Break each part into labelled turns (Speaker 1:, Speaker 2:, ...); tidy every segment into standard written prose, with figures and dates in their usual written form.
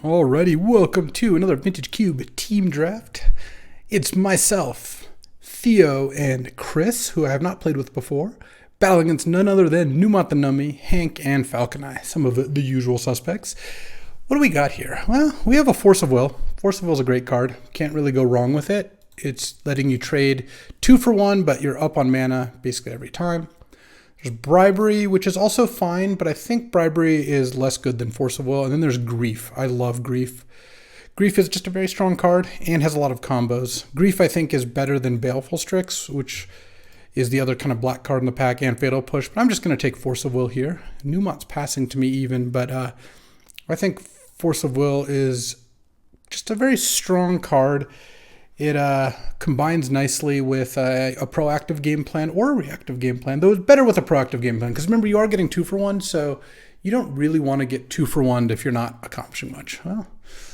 Speaker 1: Alrighty, welcome to another Vintage Cube team draft. It's myself, Theo, and Chris, who I have not played with before, battling against none other than Numot the Nummy, Hank, and Falconeye, some of the usual suspects. What do we got here? Well, we have a Force of Will. Force of Will is a great card. Can't really go wrong with it. It's letting you trade 2 for 1, but you're up on mana basically every time. There's Bribery, which is also fine, but I think Bribery is less good than Force of Will. And then there's Grief. I love Grief. Grief is just a very strong card and has a lot of combos. Grief, I think, is better than Baleful Strix, which is the other kind of black card in the pack, and Fatal Push. But I'm just going to take Force of Will here. Numot's passing to me even, but I think Force of Will is just a very strong card. It combines nicely with a proactive game plan or a reactive game plan, though it's better with a proactive game plan, because remember, you are getting 2 for 1, so you don't really want to get 2 for 1 if you're not accomplishing much. Well,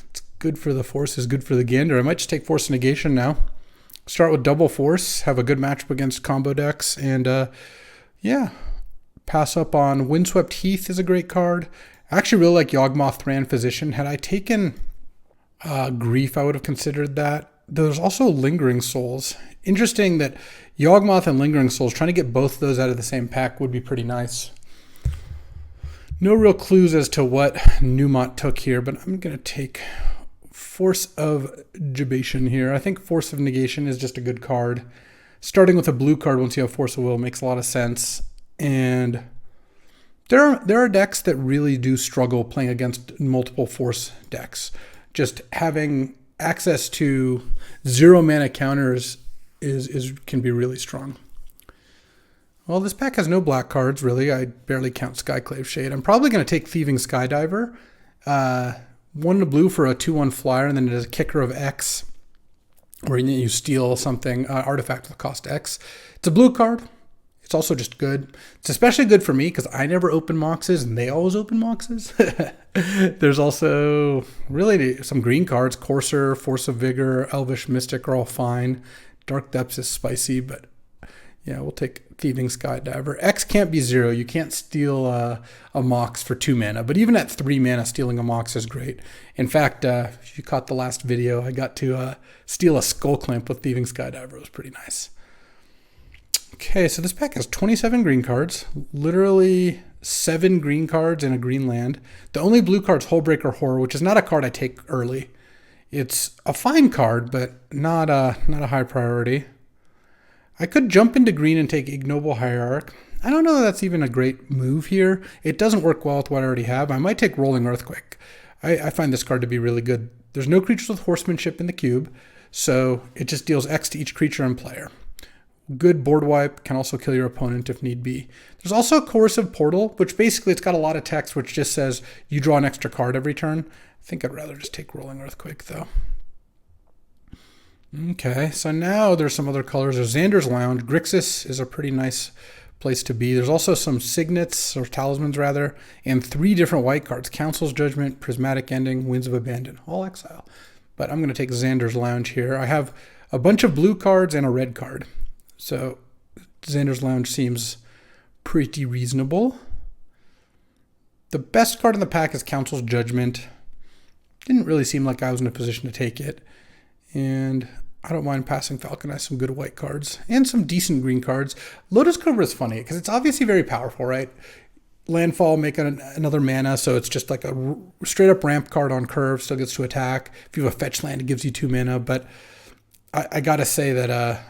Speaker 1: it's good for the Force, is good for the Gander. I might just take Force Negation now. Start with double Force, have a good matchup against combo decks, and yeah, pass up on Windswept Heath is a great card. I actually really like Yawgmoth Thran Physician. Had I taken Grief, I would have considered that. There's also Lingering Souls. Interesting that Yawgmoth and Lingering Souls, trying to get both of those out of the same pack would be pretty nice. No real clues as to what Numot took here, but I'm going to take Force of Jibation here. I think Force of Negation is just a good card. Starting with a blue card once you have Force of Will makes a lot of sense. And there are decks that really do struggle playing against multiple Force decks. Just having access to 0 mana counters can be really strong. Well, this pack has no black cards, really. I barely count Skyclave Shade. I'm probably going to take Thieving Skydiver. 1 to blue for a 2/1 flyer, and then it is a kicker of X, where you steal something, artifact with cost X. It's a blue card. It's also just good. It's especially good for me because I never open Moxes and they always open Moxes. There's also really some green cards. Courser, Force of Vigor, Elvish Mystic are all fine. Dark Depths is spicy, but yeah, we'll take Thieving Skydiver. X can't be 0. You can't steal a Mox for 2 mana, but even at 3 mana, stealing a Mox is great. In fact, if you caught the last video, I got to steal a Skull Clamp with Thieving Skydiver. It was pretty nice. Okay, so this pack has 27 green cards, literally 7 green cards and a green land. The only blue card's Hullbreaker Horror, which is not a card I take early. It's a fine card, but not a high priority. I could jump into green and take Ignoble Hierarch. I don't know that that's even a great move here. It doesn't work well with what I already have. I might take Rolling Earthquake. I find this card to be really good. There's no creatures with Horsemanship in the cube, so it just deals X to each creature and player. Good board wipe, can also kill your opponent if need be. There's also Coercive Portal, which basically it's got a lot of text which just says you draw an extra card every turn. I think I'd rather just take Rolling Earthquake though. Okay, so now there's some other colors. There's Xander's Lounge. Grixis is a pretty nice place to be. There's also some Signets, or Talismans rather, and 3 different white cards. Council's Judgment, Prismatic Ending, Winds of Abandon, all exile. But I'm going to take Xander's Lounge here. I have a bunch of blue cards and a red card. So Xander's Lounge seems pretty reasonable. The best card in the pack is Council's Judgment. Didn't really seem like I was in a position to take it. And I don't mind passing Falconeye some good white cards and some decent green cards. Lotus Cobra is funny because it's obviously very powerful, right? Landfall, make another mana, so it's just like a straight up ramp card on curve, still gets to attack. If you have a fetch land, it gives you 2 mana. But I gotta say that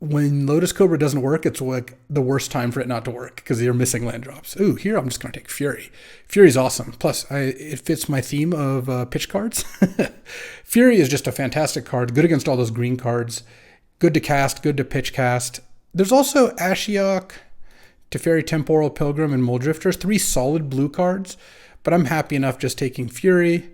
Speaker 1: when Lotus Cobra doesn't work, it's like the worst time for it not to work because you're missing land drops. Ooh, here I'm just going to take Fury. Fury's awesome. Plus, it fits my theme of pitch cards. Fury is just a fantastic card, good against all those green cards, good to cast, good to pitch cast. There's also Ashiok, Teferi Temporal Pilgrim, and Muldrifters, 3 solid blue cards, but I'm happy enough just taking Fury,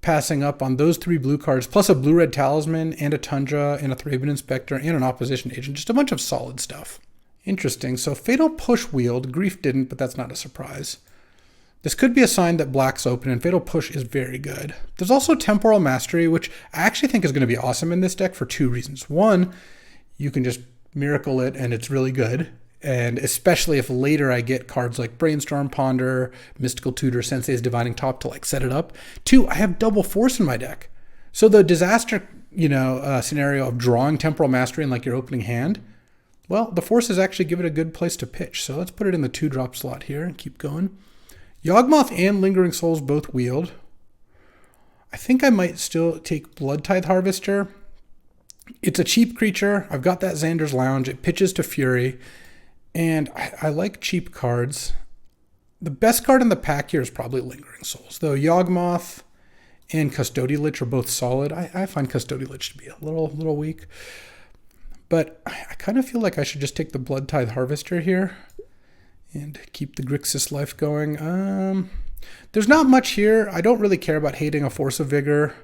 Speaker 1: passing up on those 3 blue cards, plus a blue-red Talisman, and a Tundra, and a Thraben Inspector, and an Opposition Agent. Just a bunch of solid stuff. Interesting. So Fatal Push wield. Grief didn't, but that's not a surprise. This could be a sign that black's open, and Fatal Push is very good. There's also Temporal Mastery, which I actually think is going to be awesome in this deck for 2 reasons. One, you can just miracle it, and it's really good. And especially if later I get cards like Brainstorm, Ponder, Mystical Tutor, Sensei's Divining Top to like set it up. 2, I have double force in my deck. So the disaster, scenario of drawing Temporal Mastery in like your opening hand, well, the forces actually give it a good place to pitch. So let's put it in the 2-drop slot here and keep going. Yawgmoth and Lingering Souls both wield. I think I might still take Blood Tithe Harvester. It's a cheap creature. I've got that Xander's Lounge. It pitches to Fury. And I like cheap cards. The best card in the pack here is probably Lingering Souls. Though Yawgmoth and Custodial Lich are both solid. I find Custodial Lich to be a little weak. But I kind of feel like I should just take the Blood Tithe Harvester here and keep the Grixis life going. There's not much here. I don't really care about hating a Force of Vigor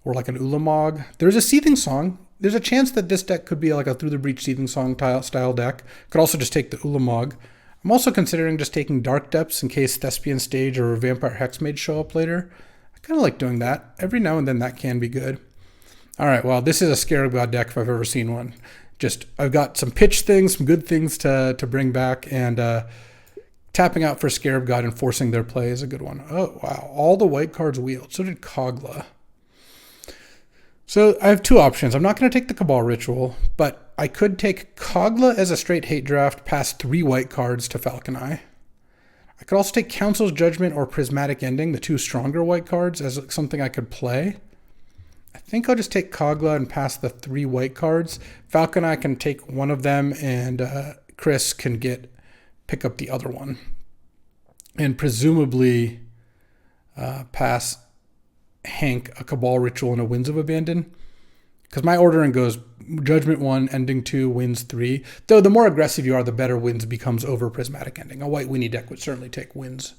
Speaker 1: or like an Ulamog. There's a Seething Song. There's a chance that this deck could be like a Through the Breach Seething Song style deck. Could also just take the Ulamog. I'm also considering just taking Dark Depths in case Thespian Stage or Vampire Hexmage show up later. I kind of like doing that. Every now and then that can be good. All right, well, this is a Scarab God deck if I've ever seen one. I've got some pitch things, some good things to bring back, and tapping out for Scarab God and forcing their play is a good one. Oh, wow. All the white cards wield. So did Kogla. So I have 2 options. I'm not going to take the Cabal Ritual, but I could take Kogla as a straight hate draft, pass 3 white cards to Falcon Eye. I could also take Council's Judgment or Prismatic Ending, the 2 stronger white cards, as something I could play. I think I'll just take Kogla and pass the 3 white cards. Falcon Eye can take one of them, and Chris can pick up the other one. And presumably pass Hank a Cabal Ritual and a Winds of Abandon. Because my ordering goes Judgment 1, Ending 2, Winds 3. Though the more aggressive you are, the better Winds becomes over Prismatic Ending. A white Winnie deck would certainly take Winds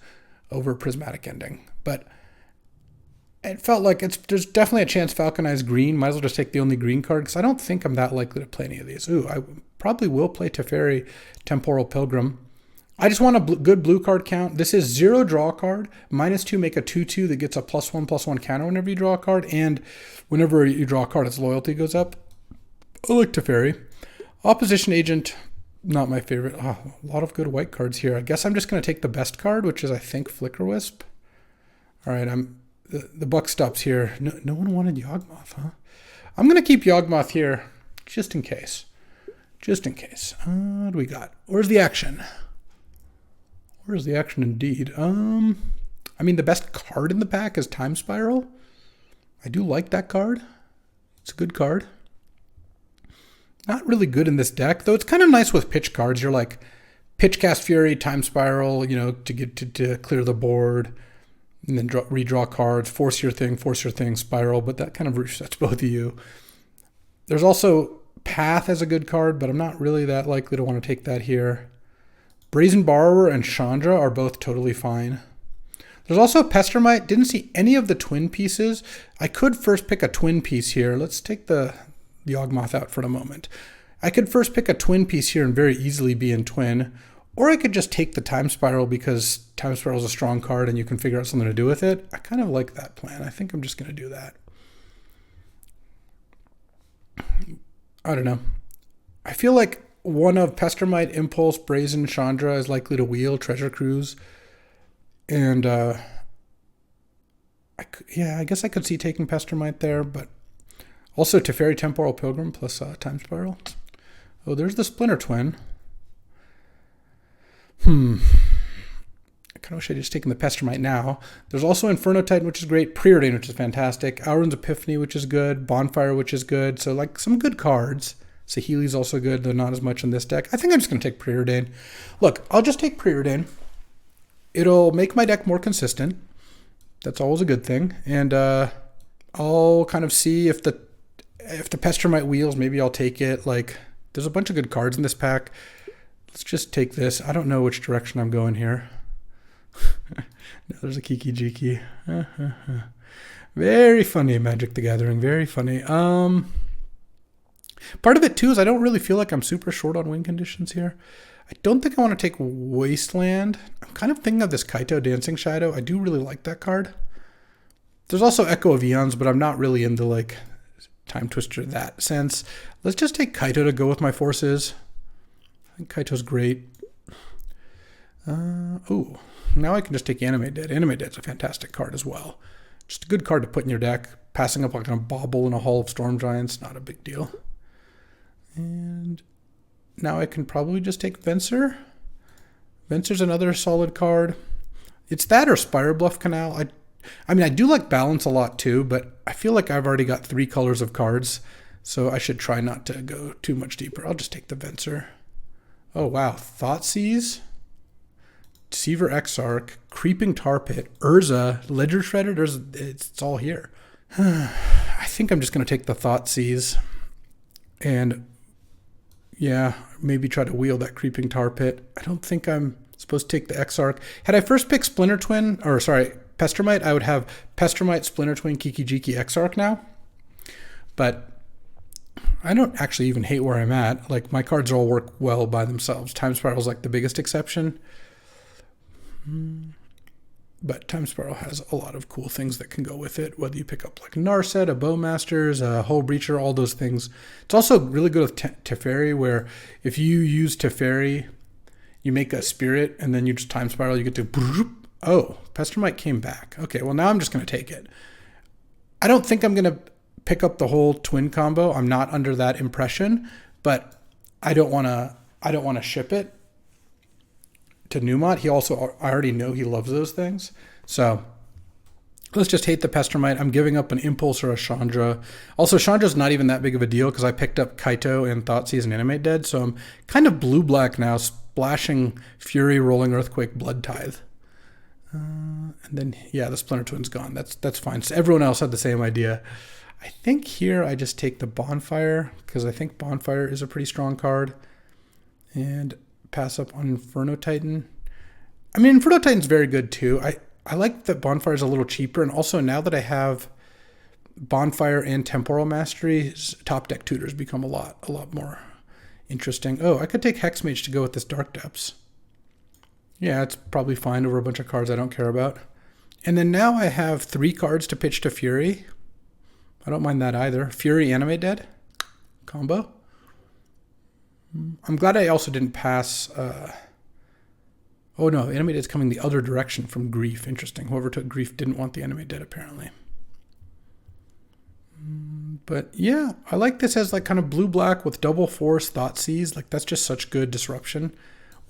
Speaker 1: over Prismatic Ending. But it felt like there's definitely a chance Falcon Eye's green. Might as well just take the only green card because I don't think I'm that likely to play any of these. Ooh, I probably will play Teferi Temporal Pilgrim. I just want a good blue card count. This is 0 draw card. -2 make a 2/2 that gets a +1/+1 counter whenever you draw a card. And whenever you draw a card, its loyalty goes up. I like Teferi. Opposition Agent, not my favorite. Oh, a lot of good white cards here. I guess I'm just going to take the best card, which is, I think, Flicker Wisp. All right, the buck stops here. No one wanted Yawgmoth, huh? I'm going to keep Yawgmoth here just in case. Just in case. What do we got? Where's the action? Where's the action indeed? I mean, the best card in the pack is Time Spiral. I do like that card. It's a good card. Not really good in this deck, though it's kind of nice with pitch cards. You're like pitch Cast Fury, Time Spiral, to get to clear the board, and then redraw cards, force your thing, Spiral, but that kind of resets both of you. There's also Path as a good card, but I'm not really that likely to want to take that here. Brazen Borrower and Chandra are both totally fine. There's also Pestermite. Didn't see any of the twin pieces. I could first pick a twin piece here. Let's take the Yawgmoth out for a moment. I could first pick a twin piece here and very easily be in twin. Or I could just take the Time Spiral because Time Spiral is a strong card and you can figure out something to do with it. I kind of like that plan. I think I'm just going to do that. I don't know. I feel like one of Pestermite, Impulse, Brazen, Chandra is likely to wheel Treasure Cruise. And I guess I could see taking Pestermite there, but also Teferi Temporal Pilgrim plus Time Spiral. Oh, there's the Splinter Twin. I kind of wish I'd just taken the Pestermite now. There's also Inferno Titan, which is great. Preordain, which is fantastic. Auron's Epiphany, which is good. Bonfire, which is good. So, like, some good cards. Saheeli's also good, though not as much in this deck. I think I'm just going to take Preordain. Look, I'll just take Preordain. It'll make my deck more consistent. That's always a good thing. And I'll kind of see if the Pestermite wheels, maybe I'll take it. Like, there's a bunch of good cards in this pack. Let's just take this. I don't know which direction I'm going here. No, there's a Kiki Jiki. Very funny, Magic the Gathering. Very funny. Part of it, too, is I don't really feel like I'm super short on win conditions here. I don't think I want to take Wasteland. I'm kind of thinking of this Kaito Dancing Shadow. I do really like that card. There's also Echo of Eons, but I'm not really into, like, Time Twister in that sense. Let's just take Kaito to go with my forces. I think Kaito's great. Oh, now I can just take Animate Dead. Animate Dead's a fantastic card as well. Just a good card to put in your deck. Passing up like a Bauble in a Hall of Storm Giants, not a big deal. And now I can probably just take Venser. Venser's another solid card. It's that or Spire Bluff Canal. I mean, I do like Balance a lot too, but I feel like I've already got 3 colors of cards, so I should try not to go too much deeper. I'll just take the Venser. Oh, wow. Thoughtseize, Deceiver Exarch, Creeping Tar Pit, Urza, Ledger Shredder. It's all here. I think I'm just going to take the Thoughtseize and, yeah, maybe try to wheel that Creeping Tar Pit. I don't think I'm supposed to take the Exarch. Had I first picked Pestermite, I would have Pestermite, Splinter Twin, Kiki Jiki, Exarch now. But I don't actually even hate where I'm at. Like, my cards all work well by themselves. Time Spiral's like the biggest exception. But Time Spiral has a lot of cool things that can go with it, whether you pick up like Narset, a Bowmasters, a Hull Breacher, all those things. It's also really good with Teferi, where if you use Teferi, you make a Spirit, and then you just Time Spiral, you get to... Oh, Pestermite came back. Okay, well now I'm just going to take it. I don't think I'm going to pick up the whole twin combo. I'm not under that impression, but I don't want to ship it to Numot. I already know he loves those things. So let's just hate the Pestermite. I'm giving up an Impulse or a Chandra. Also, Chandra's not even that big of a deal because I picked up Kaito and Thoughtseize and Animate Dead. So I'm kind of blue-black now, splashing Fury, Rolling Earthquake, Blood Tithe. And then, yeah, the Splinter Twin's gone. That's fine. So everyone else had the same idea. I think here I just take the Bonfire because I think Bonfire is a pretty strong card. And pass up on Inferno Titan. I mean, Inferno Titan's very good too. I like that Bonfire is a little cheaper. And also now that I have Bonfire and Temporal Mastery, top deck tutors become a lot more interesting. Oh, I could take Hexmage to go with this Dark Depths. Yeah, it's probably fine over a bunch of cards I don't care about. And then now I have 3 cards to pitch to Fury. I don't mind that either. Fury, Animate Dead combo. I'm glad I also didn't pass... Oh no, Animate Dead's coming the other direction from Grief. Interesting. Whoever took Grief didn't want the Animate Dead apparently. But yeah, I like this as like kind of blue-black with double force, Thoughtseize. Like that's just such good disruption.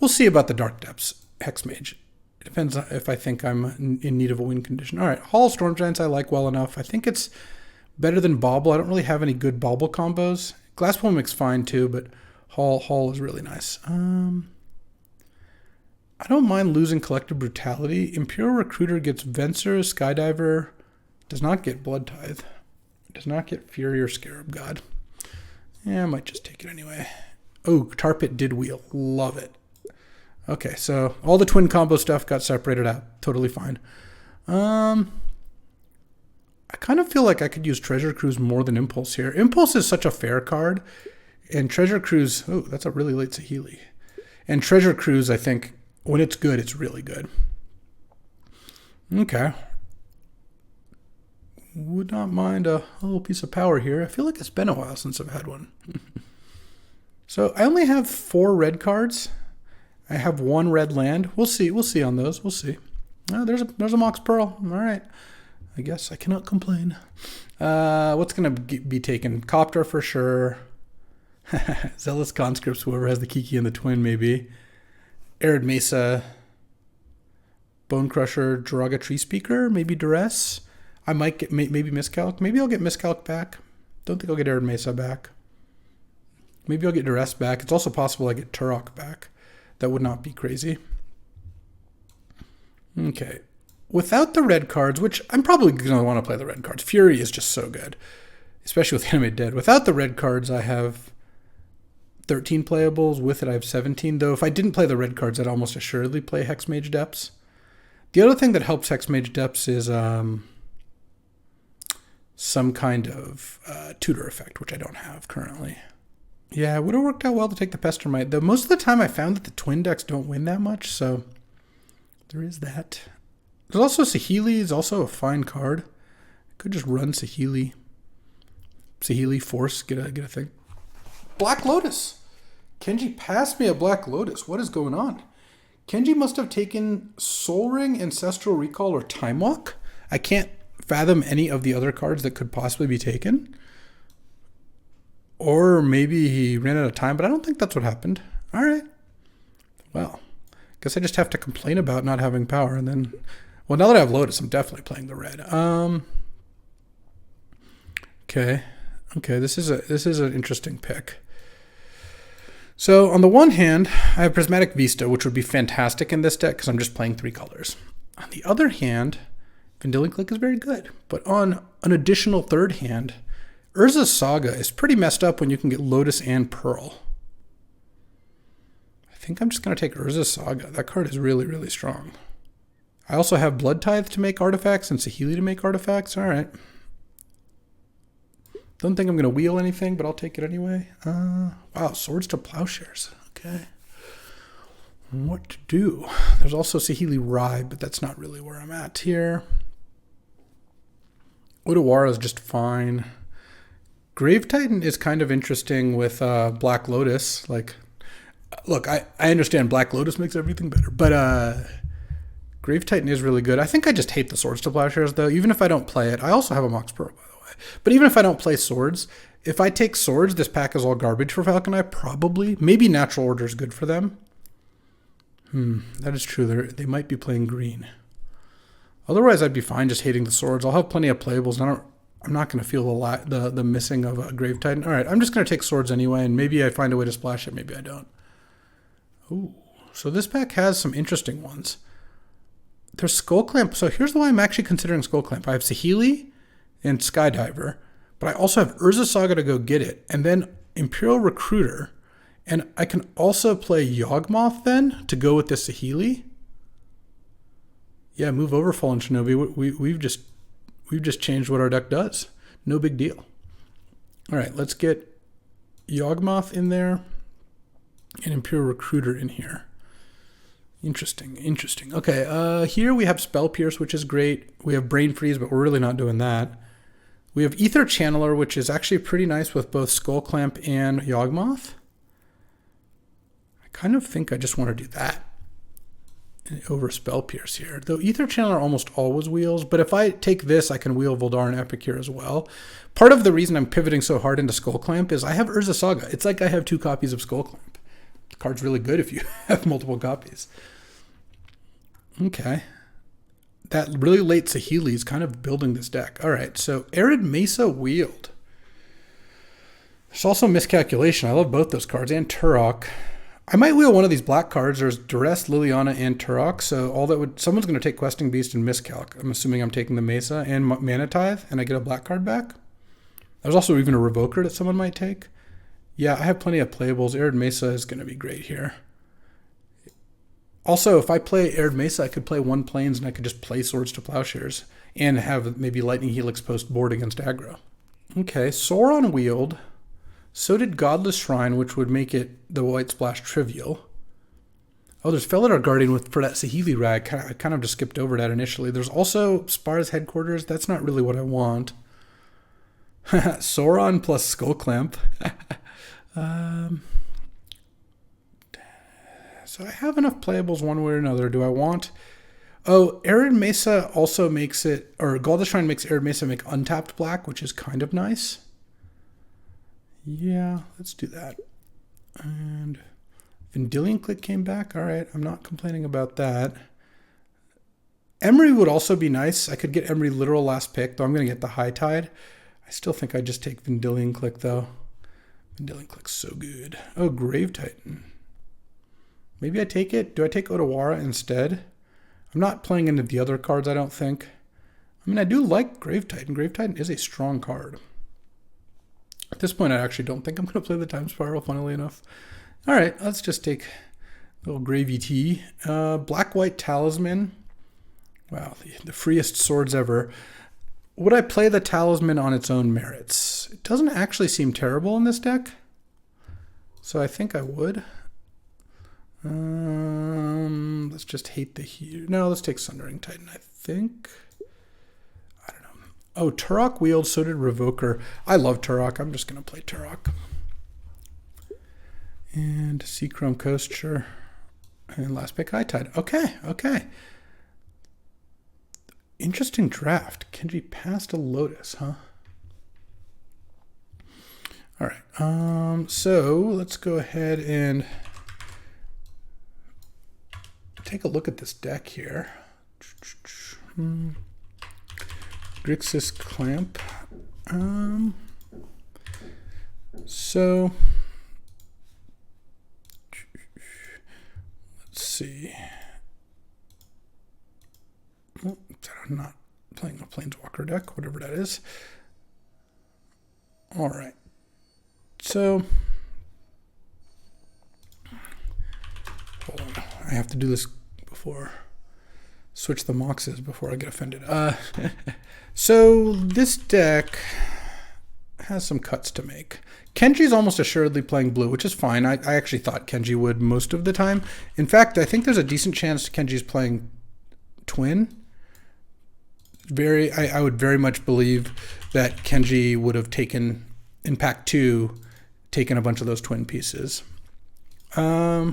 Speaker 1: We'll see about the Dark Depths Hexmage. It depends if I think I'm in need of a win condition. All right, Hall of Storm Giants I like well enough. I think it's better than Bauble. I don't really have any good Bauble combos. Glass Polemic's fine too, but Hall is really nice. I don't mind losing Collective Brutality. Imperial Recruiter gets Venser, Skydiver, does not get Blood Tithe, does not get Fury or Scarab God. Yeah, I might just take it anyway. Oh, Tar Pit did wheel. Love it. Okay, so all the twin combo stuff got separated out. Totally fine. I kind of feel like I could use Treasure Cruise more than Impulse here. Impulse is such a fair card. And Treasure Cruise, oh, that's a really late Saheeli. And Treasure Cruise, I think, when it's good, it's really good. Okay. Would not mind a little piece of power here. I feel like it's been a while since I've had one. So I only have 4 red cards. I have 1 red land. We'll see on those. We'll see. Oh, there's a Mox Pearl. All right. I guess I cannot complain. What's going to be taken? Copter for sure. Zealous Conscripts, whoever has the Kiki and the Twin, maybe. Arid Mesa. Bone Crusher, Jiraga Tree Speaker, maybe Duress. I might get maybe Miscalc. Maybe I'll get Miscalc back. Don't think I'll get Arid Mesa back. Maybe I'll get Duress back. It's also possible I get Turok back. That would not be crazy. Okay. Without the red cards, which I'm probably going to want to play the red cards. Fury is just so good, especially with Animate Dead. Without the red cards, I have 13 playables. With it, I have 17. Though if I didn't play the red cards, I'd almost assuredly play Hexmage Depths. The other thing that helps Hexmage Depths is some kind of tutor effect, which I don't have currently. Yeah, it would have worked out well to take the Pestermite, though most of the time I found that the twin decks don't win that much, so there is that. There's also Saheeli is also a fine card. I could just run Saheeli. Saheeli Force, get a thing. Black Lotus. Kenji passed me a Black Lotus. What is going on? Kenji must have taken Soul Ring, Ancestral Recall, or Time Walk. I can't fathom any of the other cards that could possibly be taken. Or maybe he ran out of time, but I don't think that's what happened. All right. Well, guess I just have to complain about not having power, and then... Well, now that I have Lotus, I'm definitely playing the red. Okay. Okay, this is an interesting pick. So on the one hand, I have Prismatic Vista, which would be fantastic in this deck because I'm just playing 3 colors. On the other hand, Vendilion Click is very good. But on an additional third hand, Urza's Saga is pretty messed up when you can get Lotus and Pearl. I think I'm just going to take Urza's Saga. That card is really, really strong. I also have Blood Tithe to make artifacts and Saheeli to make artifacts. All right. Don't think I'm going to wheel anything, but I'll take it anyway. Wow, Swords to Plowshares. Okay. What to do? There's also Saheeli Rai, but that's not really where I'm at here. Otawara is just fine. Grave Titan is kind of interesting with Black Lotus. Like, look, I understand Black Lotus makes everything better, but Grave Titan is really good. I think I just hate the Swords to Plowshares, though. Even if I don't play it, I also have a Mox Pearl, by the way. But even if I don't play Swords, if I take Swords, this pack is all garbage for Falcon Eye, probably. Maybe Natural Order is good for them. That is true. They might be playing green. Otherwise, I'd be fine just hating the Swords. I'll have plenty of playables, and I'm not going to feel the missing of a Grave Titan. All right, I'm just going to take Swords anyway, and maybe I find a way to splash it. Maybe I don't. Ooh, so this pack has some interesting ones. There's Skull Clamp. So here's why I'm actually considering Skull Clamp. I have Saheeli and Skydiver, but I also have Urza Saga to go get it, and then Imperial Recruiter, and I can also play Yawgmoth then to go with the Saheeli. Yeah, move over Fallen Shinobi. We've just changed what our deck does. No big deal. All right, let's get Yawgmoth in there and Imperial Recruiter in here. Interesting. Okay, here we have Spell Pierce, which is great. We have Brain Freeze, but we're really not doing that. We have Ether Channeler, which is actually pretty nice with both Skull Clamp and Yawgmoth. I kind of think I just want to do that over Spell Pierce here. Though Ether Channeler almost always wheels, but if I take this, I can wheel Voldar and Epic here as well. Part of the reason I'm pivoting so hard into Skull Clamp is I have Urza Saga. It's like I have 2 copies of Skull Clamp. The card's really good if you have multiple copies. Okay. That really late Saheeli is kind of building this deck. All right, so Arid Mesa wheeled. There's also Miscalculation. I love both those cards, and Turok. I might wheel one of these black cards. There's Duress, Liliana, and Turok. So someone's going to take Questing Beast and Miscalc. I'm assuming I'm taking the Mesa and Mana Tithe, and I get a black card back. There's also even a Revoker that someone might take. Yeah, I have plenty of playables. Arid Mesa is going to be great here. Also, if I play Arid Mesa, I could play 1 Plains and I could just play Swords to Plowshares and have maybe Lightning Helix post board against aggro. Okay, Sauron wheeled. So did Godless Shrine, which would make it the White Splash trivial. Oh, there's Felidar Guardian for that Saheeli Rag. I kind of just skipped over that initially. There's also Spar's Headquarters. That's not really what I want. Sauron plus Skull Clamp. So I have enough playables one way or another. Do I want... Oh, Arid Mesa also makes it... Or Godless Shrine makes Arid Mesa make untapped black, which is kind of nice. Yeah, let's do that. And Vendilion Click came back. All right, I'm not complaining about that. Emery would also be nice. I could get Emery literal last pick, though I'm going to get the High Tide. I still think I'd just take Vendilion Click, though. Vendilion Click's so good. Oh, Grave Titan. Maybe I take it. Do I take Otawara instead? I'm not playing into the other cards, I don't think. I mean, I do like Grave Titan. Grave Titan is a strong card. At this point, I actually don't think I'm going to play the Time Spiral, funnily enough. All right, let's just take a little Gravy Tea. Black-White Talisman. Wow, the freest swords ever. Would I play the Talisman on its own merits? It doesn't actually seem terrible in this deck. So I think I would. Let's just hate the here. No, let's take Sundering Titan, I think. I don't know. Oh, Turok wheeled, so did Revoker. I love Turok. I'm just going to play Turok. And Seachrome Coast, sure. And last pick, High Tide. Okay, okay. Interesting draft. Kenji passed a Lotus, huh? All right. So let's go ahead and take a look at this deck here. Grixis Clamp. So let's see. Oh, I'm not playing a Planeswalker deck, whatever that is. All right. So hold on. I have to do this before switch the moxes before I get offended. So this deck has some cuts to make. Kenji's almost assuredly playing blue, which is fine. I actually thought Kenji would most of the time. In fact, I think there's a decent chance Kenji's playing twin. I would very much believe that Kenji would have taken, in pack 2, taken a bunch of those twin pieces. I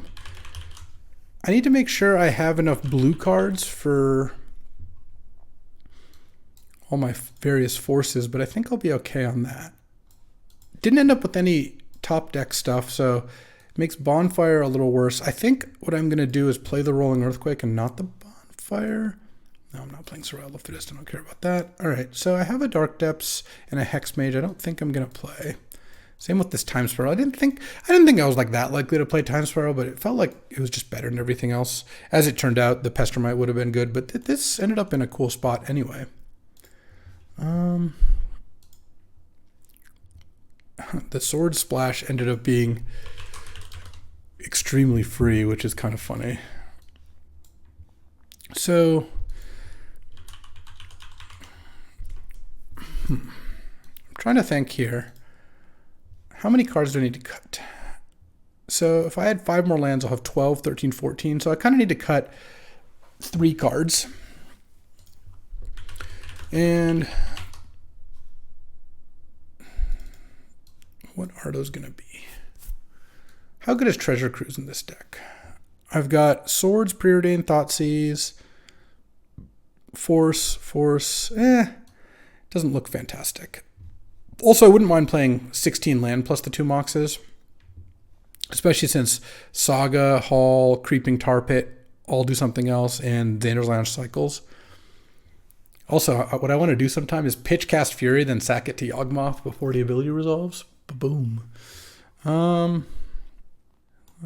Speaker 1: need to make sure I have enough blue cards for all my various forces, but I think I'll be okay on that. Didn't end up with any top deck stuff, so it makes Bonfire a little worse. I think what I'm going to do is play the Rolling Earthquake and not the Bonfire. No, I'm not playing Surreal Fist. I don't care about that. All right, so I have a Dark Depths and a Hex Mage. I don't think I'm going to play. Same with this Time Spiral. I didn't think I was like that likely to play Time Spiral, but it felt like it was just better than everything else. As it turned out, the Pestermite would have been good, but this ended up in a cool spot anyway. The Sword Splash ended up being extremely free, which is kind of funny. So I'm trying to think here. How many cards do I need to cut? So if I had 5 more lands, I'll have 12, 13, 14. So I kind of need to cut 3 cards. And what are those going to be? How good is Treasure Cruise in this deck? I've got Swords, Preordained, Thoughtseize, Force. Doesn't look fantastic. Also, I wouldn't mind playing 16 land plus the 2 moxes, especially since Saga, Hall, Creeping Tar Pit all do something else, and Xander's Lounge cycles. Also, what I want to do sometime is pitch cast Fury, then sack it to Yawgmoth before the ability resolves. Boom. I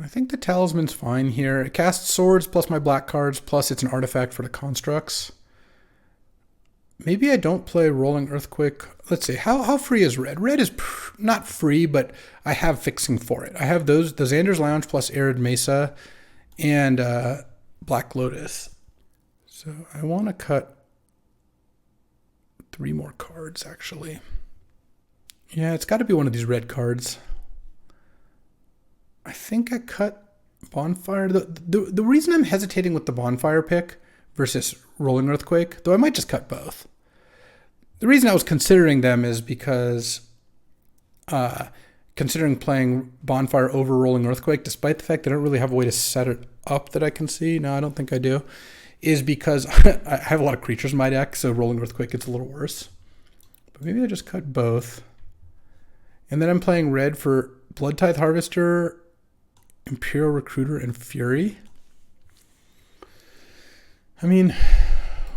Speaker 1: think the Talisman's fine here. It casts Swords plus my black cards, plus it's an artifact for the constructs. Maybe I don't play Rolling Earthquake. Let's see, how free is Red? Red is not free, but I have fixing for it. I have the Xander's Lounge plus Arid Mesa and Black Lotus. So I want to cut 3 more cards, actually. Yeah, it's got to be one of these red cards. I think I cut Bonfire. The reason I'm hesitating with the Bonfire pick versus Rolling Earthquake, though I might just cut both. The reason I was considering them is because considering playing Bonfire over Rolling Earthquake, despite the fact that I don't really have a way to set it up that I can see, no, I don't think I do, is because I have a lot of creatures in my deck, so Rolling Earthquake gets a little worse. But maybe I just cut both. And then I'm playing red for Blood Tithe Harvester, Imperial Recruiter, and Fury. I mean,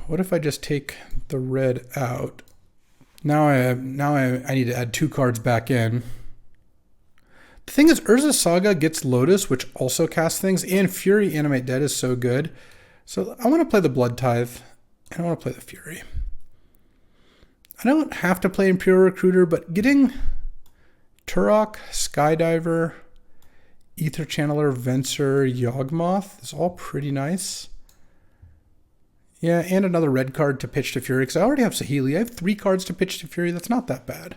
Speaker 1: what if I just take the red out? Now I need to add 2 cards back in. The thing is, Urza Saga gets Lotus, which also casts things, and Fury Animate Dead is so good. So I want to play the Blood Tithe, and I want to play the Fury. I don't have to play Imperial Recruiter, but getting Turok, Skydiver, Ether Channeler, Venser, Yawgmoth is all pretty nice. Yeah, and another red card to pitch to Fury, because I already have Saheeli. I have 3 cards to pitch to Fury. That's not that bad.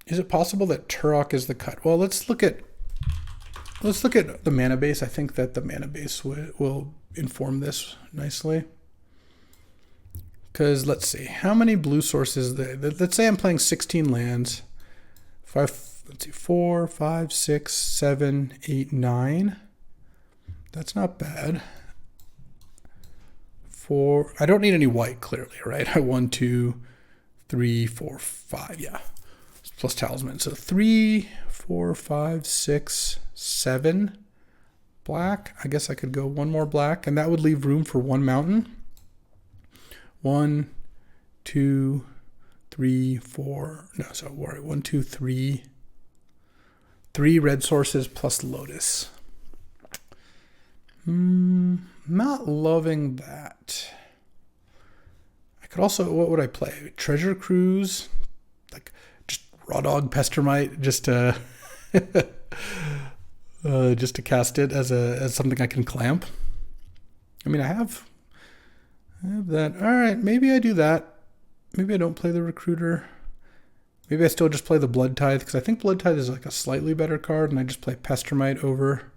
Speaker 1: Is it possible that Turok is the cut? Well, let's look at the mana base. I think that the mana base will inform this nicely. Because let's see, how many blue sources? Let's say I'm playing 16 lands. let's see, 4, 5, 6, 7, 8, 9. That's not bad. 4. I don't need any white, clearly, right? 1, 2, 3, 4, 5. Yeah. Plus talisman. So 3, 4, 5, 6, 7 black. I guess I could go one more black, and that would leave room for one mountain. 1, 2, 3, 4. No, so 1, 2, 3. 3 red sources plus Lotus. Not loving that. I could also, what would I play? Treasure Cruise, like just Raw Dog Pestermite, just to cast it as something I can clamp. I mean, I have that. All right, maybe I do that. Maybe I don't play the Recruiter. Maybe I still just play the Blood Tithe, because I think Blood Tithe is like a slightly better card, and I just play Pestermite over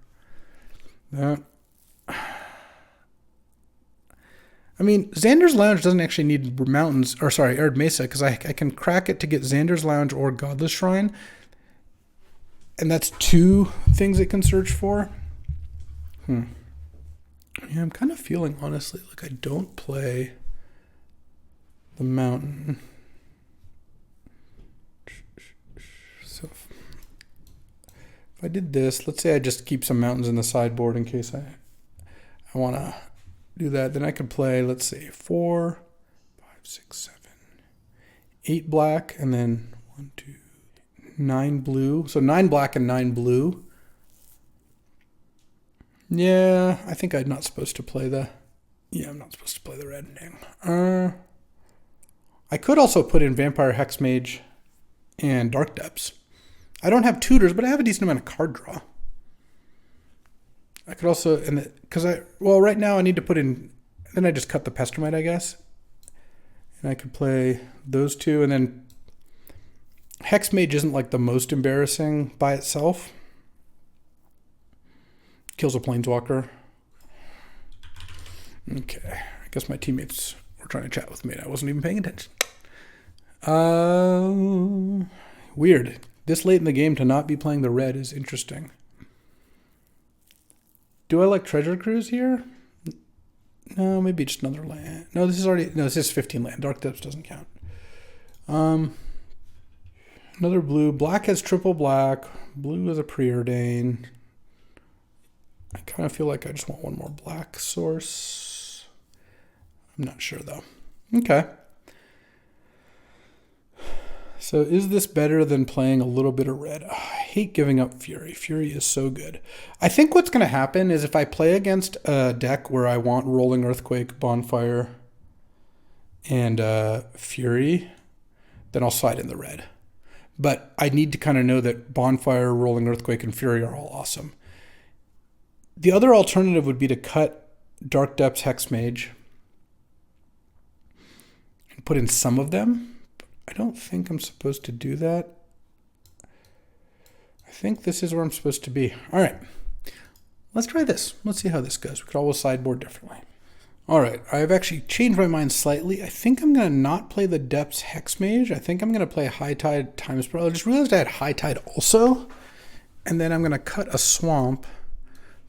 Speaker 1: that. I mean, Xander's Lounge doesn't actually need mountains, or sorry, Arid Mesa, because I can crack it to get Xander's Lounge or Godless Shrine. And that's 2 things it can search for. Yeah, I'm kind of feeling, honestly, like I don't play the mountain. So if I did this, let's say I just keep some mountains in the sideboard in case I want to do that, then I could play, let's see, 4, 5, 6, 7, 8 black, and then 1, 2, 9 blue. So 9 black and 9 blue. Yeah, I think I'm not supposed to play the... Yeah, I'm not supposed to play the red name. I could also put in Vampire Hexmage and Dark Depths. I don't have tutors, but I have a decent amount of card draw. I could also, right now I need to put in, then I just cut the Pestermite, I guess. And I could play those 2, and then Hexmage isn't like the most embarrassing by itself. Kills a Planeswalker. Okay, I guess my teammates were trying to chat with me and I wasn't even paying attention. Weird. This late in the game to not be playing the red is interesting. Do I like Treasure Cruise here? No, maybe just another land. No, this is 15 land. Dark Depths doesn't count. Another blue. Black has triple black. Blue is a preordain. I kind of feel like I just want one more black source. I'm not sure though. Okay. So is this better than playing a little bit of red? Oh, I hate giving up Fury. Fury is so good. I think what's going to happen is if I play against a deck where I want Rolling Earthquake, Bonfire, and Fury, then I'll slide in the red. But I need to kind of know that Bonfire, Rolling Earthquake, and Fury are all awesome. The other alternative would be to cut Dark Depths Hexmage and put in some of them. I don't think I'm supposed to do that. I think this is where I'm supposed to be. All right, let's try this. Let's see how this goes. We could always sideboard differently. All right, I've actually changed my mind slightly. I think I'm going to not play the Depths Hexmage. I think I'm going to play High Tide Time Spiral. I just realized I had High Tide also. And then I'm going to cut a swamp,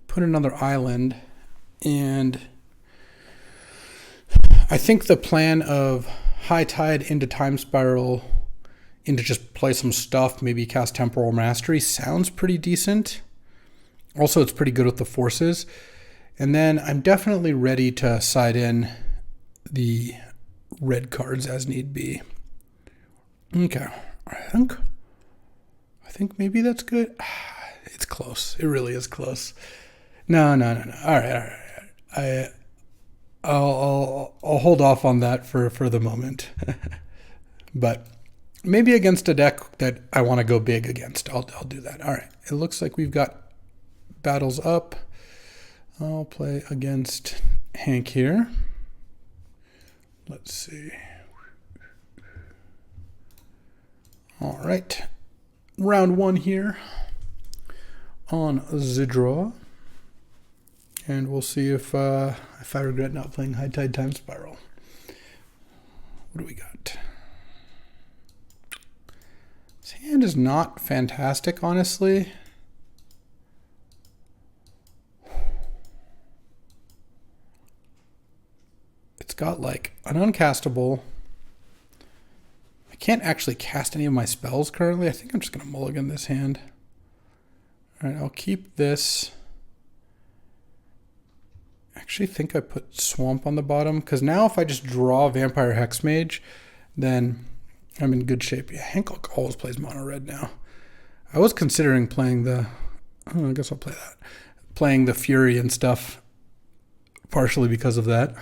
Speaker 1: put another island, and I think the plan of High Tide into Time Spiral into just play some stuff, maybe cast Temporal Mastery sounds pretty decent. Also, it's pretty good with the forces. And then I'm definitely ready to side in the red cards as need be. Okay, I think maybe that's good. It's close. It really is close. No. All right. I'll hold off on that for the moment. But maybe against a deck that I want to go big against, I'll do that. All right. It looks like we've got battles up. I'll play against Hank here. Let's see. All right. Round 1 here on Zidra. And we'll see if I regret not playing High Tide Time Spiral. What do we got? hand is not fantastic, honestly. It's got like an uncastable. I can't actually cast any of my spells currently. I think I'm just going to mulligan this hand. All right, I'll keep this. I actually think I put Swamp on the bottom because now if I just draw Vampire Hexmage, then I'm in good shape. Yeah, Hancock always plays mono red now. I was considering playing the, oh, I guess I'll play that. Playing the Fury and stuff, partially because of that.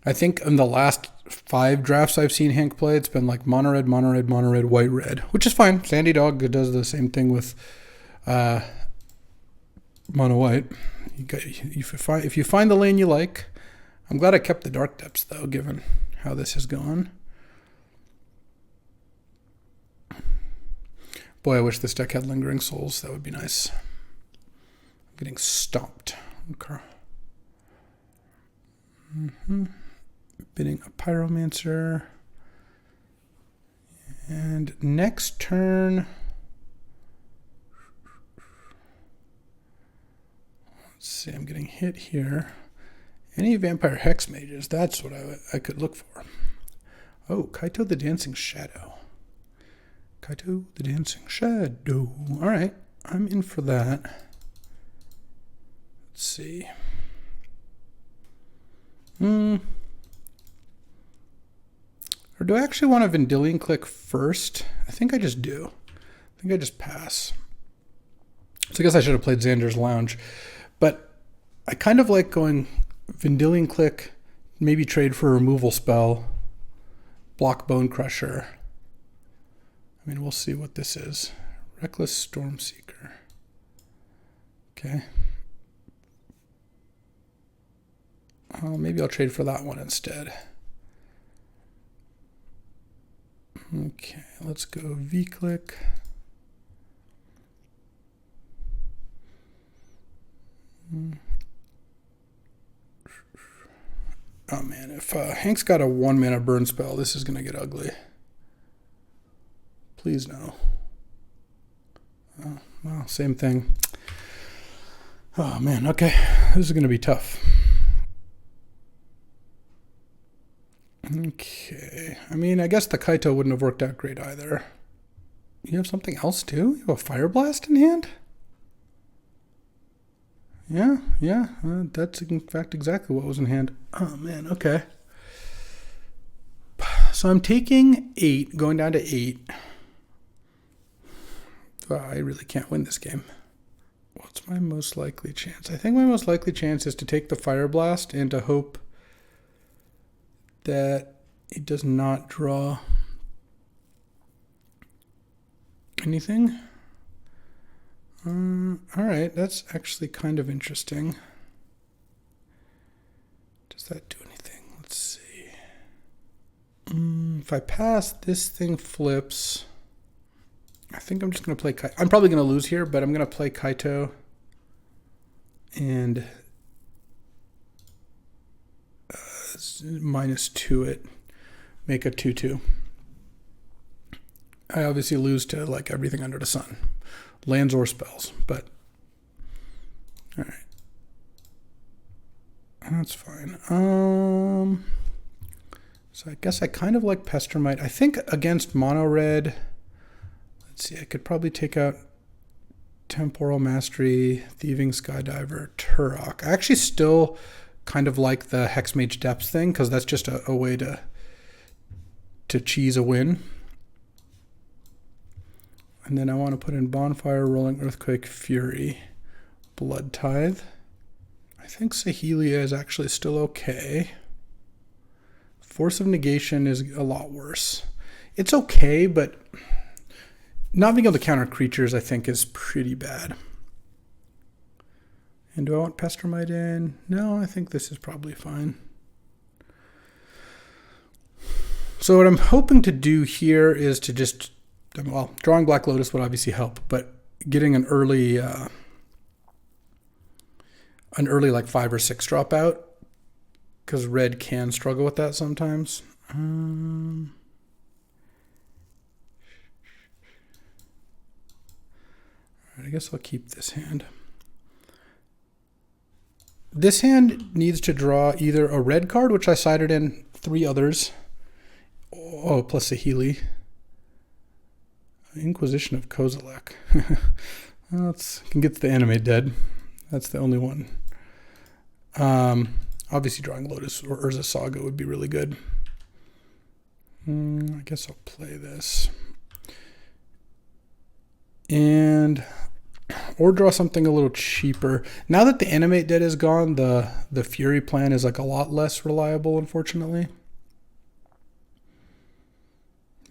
Speaker 1: I think in the last 5 drafts I've seen Hank play, it's been like mono red, mono red, mono red, white red, which is fine. Sandy Dog does the same thing with mono white. If you find the lane you like, I'm glad I kept the Dark Depths though, given how this has gone. Boy, I wish this deck had Lingering Souls. That would be nice. I'm getting stomped. Okay. Bidding a Pyromancer. And next turn, let's see, I'm getting hit here. Any Vampire Hex Mages, that's what I could look for. Oh, Kaito the Dancing Shadow. Kaito the Dancing Shadow. All right, I'm in for that. Let's see. Or do I actually want to Vendilion Click first? I think I just do. I think I just pass. So I guess I should have played Xander's Lounge. But I kind of like going Vendilion Click, maybe trade for a removal spell, block Bone Crusher. I mean, we'll see what this is. Reckless Stormseeker. Okay. Maybe I'll trade for that one instead. Okay, let's go V-Click. Oh man, if Hank's got a 1-mana burn spell, this is going to get ugly. Please no. Oh, well, same thing. Oh man, okay. This is going to be tough. Okay. I mean, I guess the Kaito wouldn't have worked out great either. You have something else too? You have a Fire Blast in hand? Yeah. That's in fact exactly what was in hand. Oh man, okay. So I'm taking 8, going down to 8. Oh, I really can't win this game. What's my most likely chance? I think my most likely chance is to take the Fire Blast and to hope that it does not draw anything. All right, that's actually kind of interesting. Does that do anything? Let's see. If I pass, this thing flips. I think I'm just going to play Kaito. I'm probably going to lose here, but I'm going to play Kaito and -2 it. Make a 2/2. I obviously lose to like everything under the sun. Lands or spells, but all right. That's fine. So I guess I kind of like Pestermite. I think against mono red, let's see, I could probably take out Temporal Mastery, Thieving Skydiver, Turok. I actually still kind of like the Hexmage Depths thing because that's just a way to cheese a win. And then I want to put in Bonfire, Rolling Earthquake, Fury, Blood Tithe. I think Sahelia is actually still okay. Force of Negation is a lot worse. It's okay, but not being able to counter creatures I think is pretty bad. And do I want Pestermite in? No, I think this is probably fine. So what I'm hoping to do here is to just, well, drawing Black Lotus would obviously help, but getting an early like 5 or 6 drop out, because red can struggle with that sometimes. I guess I'll keep this hand. This hand needs to draw either a red card, which I sided in 3 others. Oh, plus a Healy. Inquisition of Kozilek. Can get the animate dead. That's the only one. Obviously drawing Lotus or Urza Saga would be really good. I guess I'll play this. Or draw something a little cheaper. Now that the animate dead is gone, the Fury plan is like a lot less reliable, unfortunately.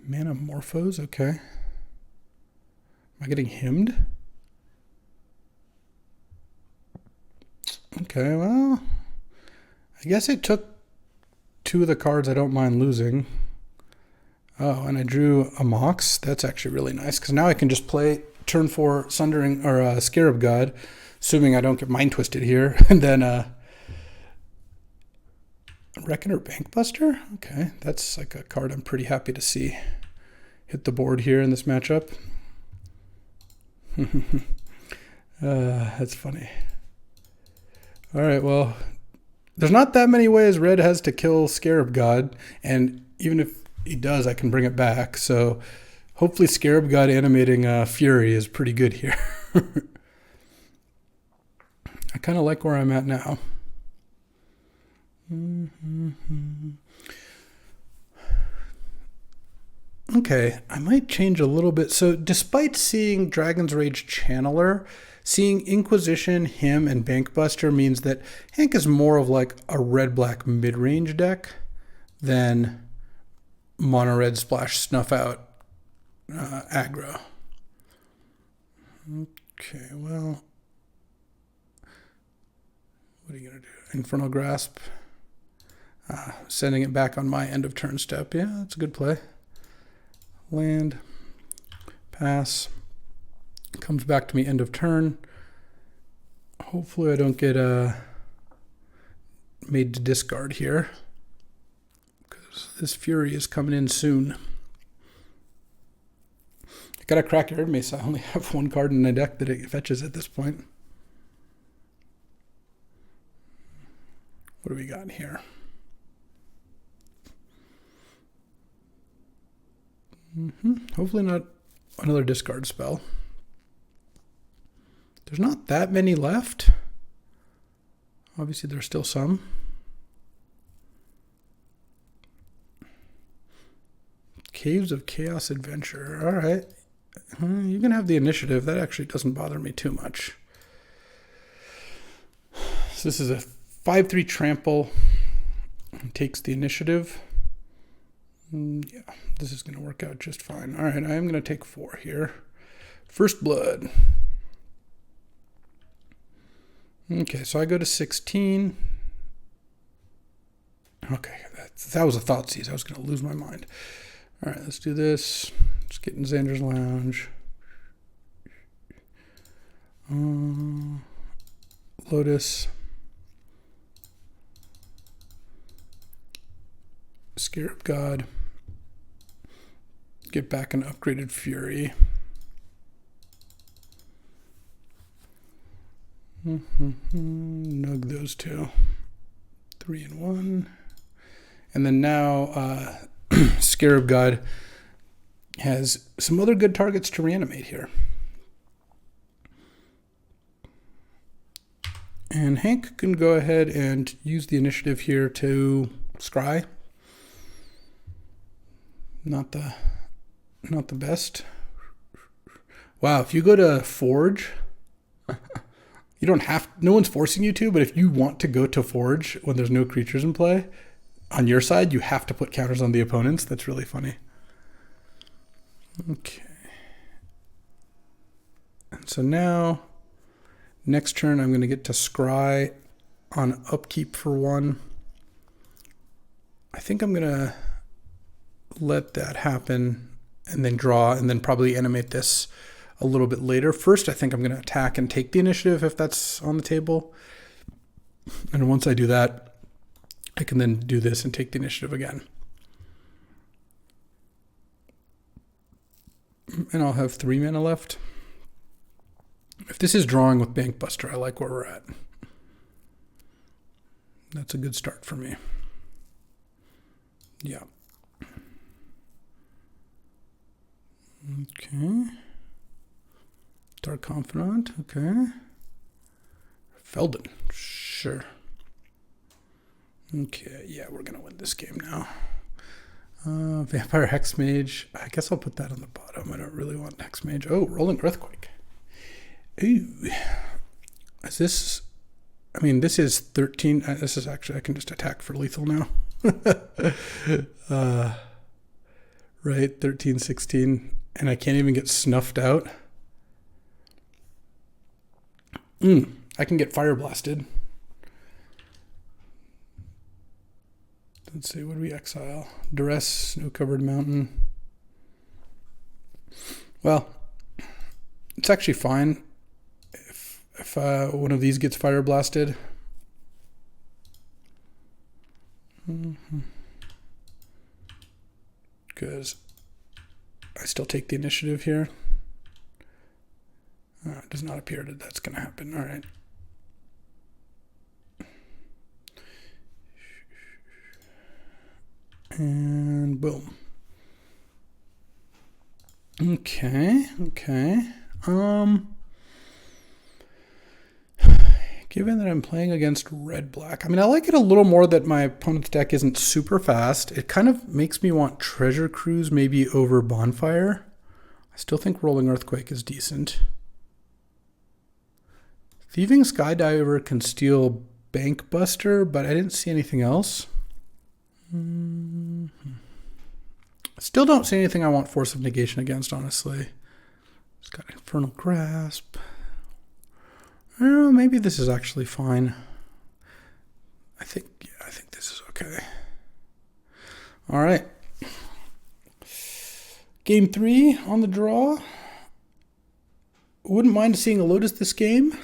Speaker 1: Mana Morphos, okay. Am I getting hymned? Okay, well, I guess it took 2 of the cards I don't mind losing. Oh, and I drew a Mox. That's actually really nice, because now I can just play turn 4 Sundering or Scarab God, assuming I don't get Mind Twisted here, and then Reckoner Bankbuster. Okay, that's like a card I'm pretty happy to see hit the board here in this matchup. That's funny. All right, well, there's not that many ways Red has to kill Scarab God, and even if he does, I can bring it back. So hopefully Scarab God animating Fury is pretty good here. I kind of like where I'm at now. Okay, I might change a little bit. So despite seeing Dragon's Rage Channeler, seeing Inquisition, him, and Bankbuster means that Hank is more of like a red-black mid-range deck than mono-red splash snuff out aggro. Okay, well, what are you going to do? Infernal Grasp. Sending it back on my end of turn step. Yeah, that's a good play. Land. Pass. Comes back to me end of turn. Hopefully I don't get made to discard here, because this Fury is coming in soon. I gotta crack Arid Mace. I only have 1 card in my deck that it fetches at this point. What do we got here? Hopefully not another discard spell. There's not that many left. Obviously, there's still some. Caves of Chaos Adventure. All right. You can have the initiative. That actually doesn't bother me too much. So this is a 5/3 trample. Takes the initiative. Yeah, this is going to work out just fine. All right, I am going to take 4 here. First Blood. Okay, so I go to 16. Okay, that was a Thoughtseize. I was going to lose my mind. All right, let's do this. Let's get in Xander's Lounge. Lotus. Scarab God. Get back an upgraded Fury. Nug those 2. 3 and 1. And then now Scarab God has some other good targets to reanimate here. And Hank can go ahead and use the initiative here to scry. Not the best. Wow, if you go to Forge, you don't have, no one's forcing you to, but if you want to go to Forge when there's no creatures in play, on your side, you have to put counters on the opponents. That's really funny. Okay. And so now, next turn, I'm going to get to scry on upkeep for 1. I think I'm going to let that happen and then draw and then probably animate this a little bit later. First, I think I'm going to attack and take the initiative if that's on the table. And once I do that, I can then do this and take the initiative again. And I'll have 3 mana left. If this is drawing with Bankbuster, I like where we're at. That's a good start for me. Yeah. Okay. Dark Confidant, okay. Felden, sure. Okay, yeah, we're gonna win this game now. Vampire Hexmage, I guess I'll put that on the bottom. I don't really want Hexmage. Oh, Rolling Earthquake. Ooh. Is this, I mean, this is 13. This is actually, I can just attack for lethal now. Right, 13, 16, and I can't even get snuffed out. I can get fire blasted. Let's see, what do we exile? Duress, Snow-Covered Mountain. Well, it's actually fine if one of these gets fire blasted. Because I still take the initiative here. It does not appear that that's going to happen. All right. And boom. Okay. Given that I'm playing against red-black, I mean, I like it a little more that my opponent's deck isn't super fast. It kind of makes me want Treasure Cruise maybe over Bonfire. I still think Rolling Earthquake is decent. Thieving Skydiver can steal Bankbuster, but I didn't see anything else. Still don't see anything I want Force of Negation against, honestly. It's got Infernal Grasp. Maybe this is actually fine. I think this is okay. All right. Game 3 on the draw. Wouldn't mind seeing a Lotus this game.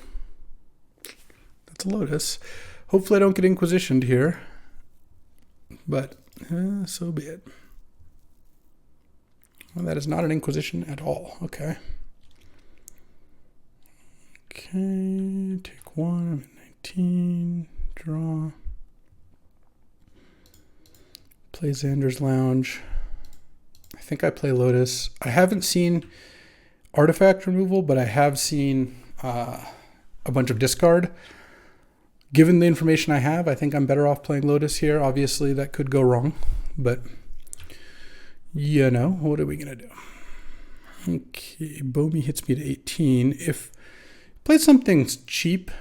Speaker 1: That's a Lotus. Hopefully I don't get Inquisitioned here. But so be it. Well, that is not an Inquisition at all. Okay. Okay, take 1, I'm at 19, draw. Play Xander's Lounge. I think I play Lotus. I haven't seen artifact removal, but I have seen a bunch of discard. Given the information I have, I think I'm better off playing Lotus here. Obviously, that could go wrong, but you know, what are we going to do? Okay, Bomi hits me to 18. If play something cheap,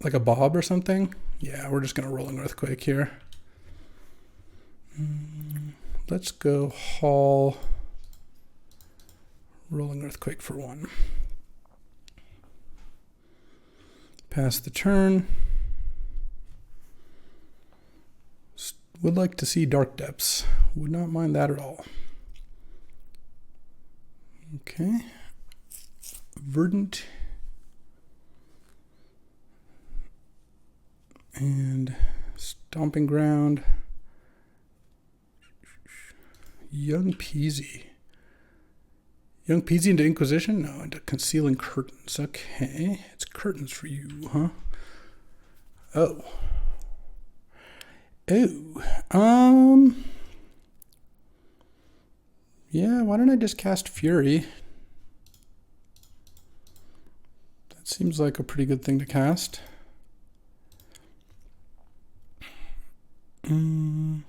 Speaker 1: like a Bob or something, yeah, we're just going to Rolling Earthquake here. Let's go haul Rolling Earthquake for 1. Pass the turn. Would like to see Dark Depths. Would not mind that at all. Okay. Verdant. And Stomping Ground. Young Peasy. Young Peasy into Inquisition? No, into Concealing Curtains. Okay. It's curtains for you, huh? Oh. Oh. Yeah, why don't I just cast Fury? That seems like a pretty good thing to cast. Can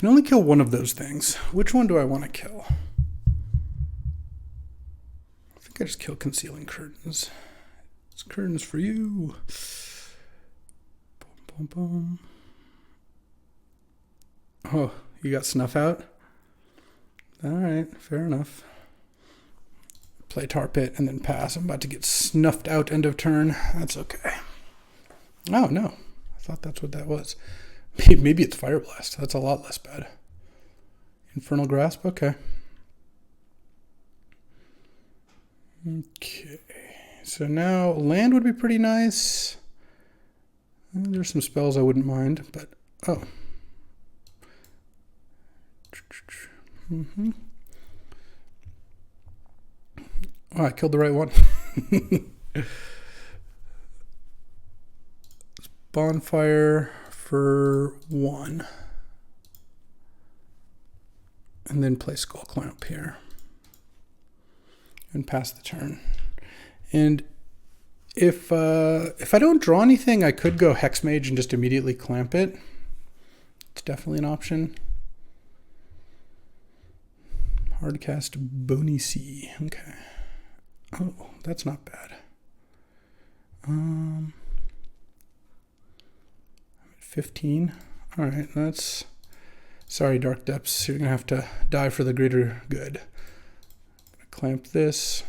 Speaker 1: only kill one of those things. Which one do I want to kill? I think I just kill Concealing Curtains. It's curtains for you. Boom, boom, boom. Oh, you got snuff out? All right, fair enough. Play Tar Pit and then pass. I'm about to get snuffed out end of turn. That's okay. Oh, no. I thought that's what that was. Maybe it's Fire Blast. That's a lot less bad. Infernal Grasp? Okay. Okay. So now land would be pretty nice. There's some spells I wouldn't mind, but... Oh. Oh, I killed the right one. Bonfire for 1. And then play Skull Clamp here. And pass the turn. And if I don't draw anything, I could go Hex Mage and just immediately clamp it. It's definitely an option. Hardcast Bony Sea. Okay. Oh, that's not bad. I'm at 15. All right, that's... Sorry, Dark Depths. You're going to have to die for the greater good. Clamp this.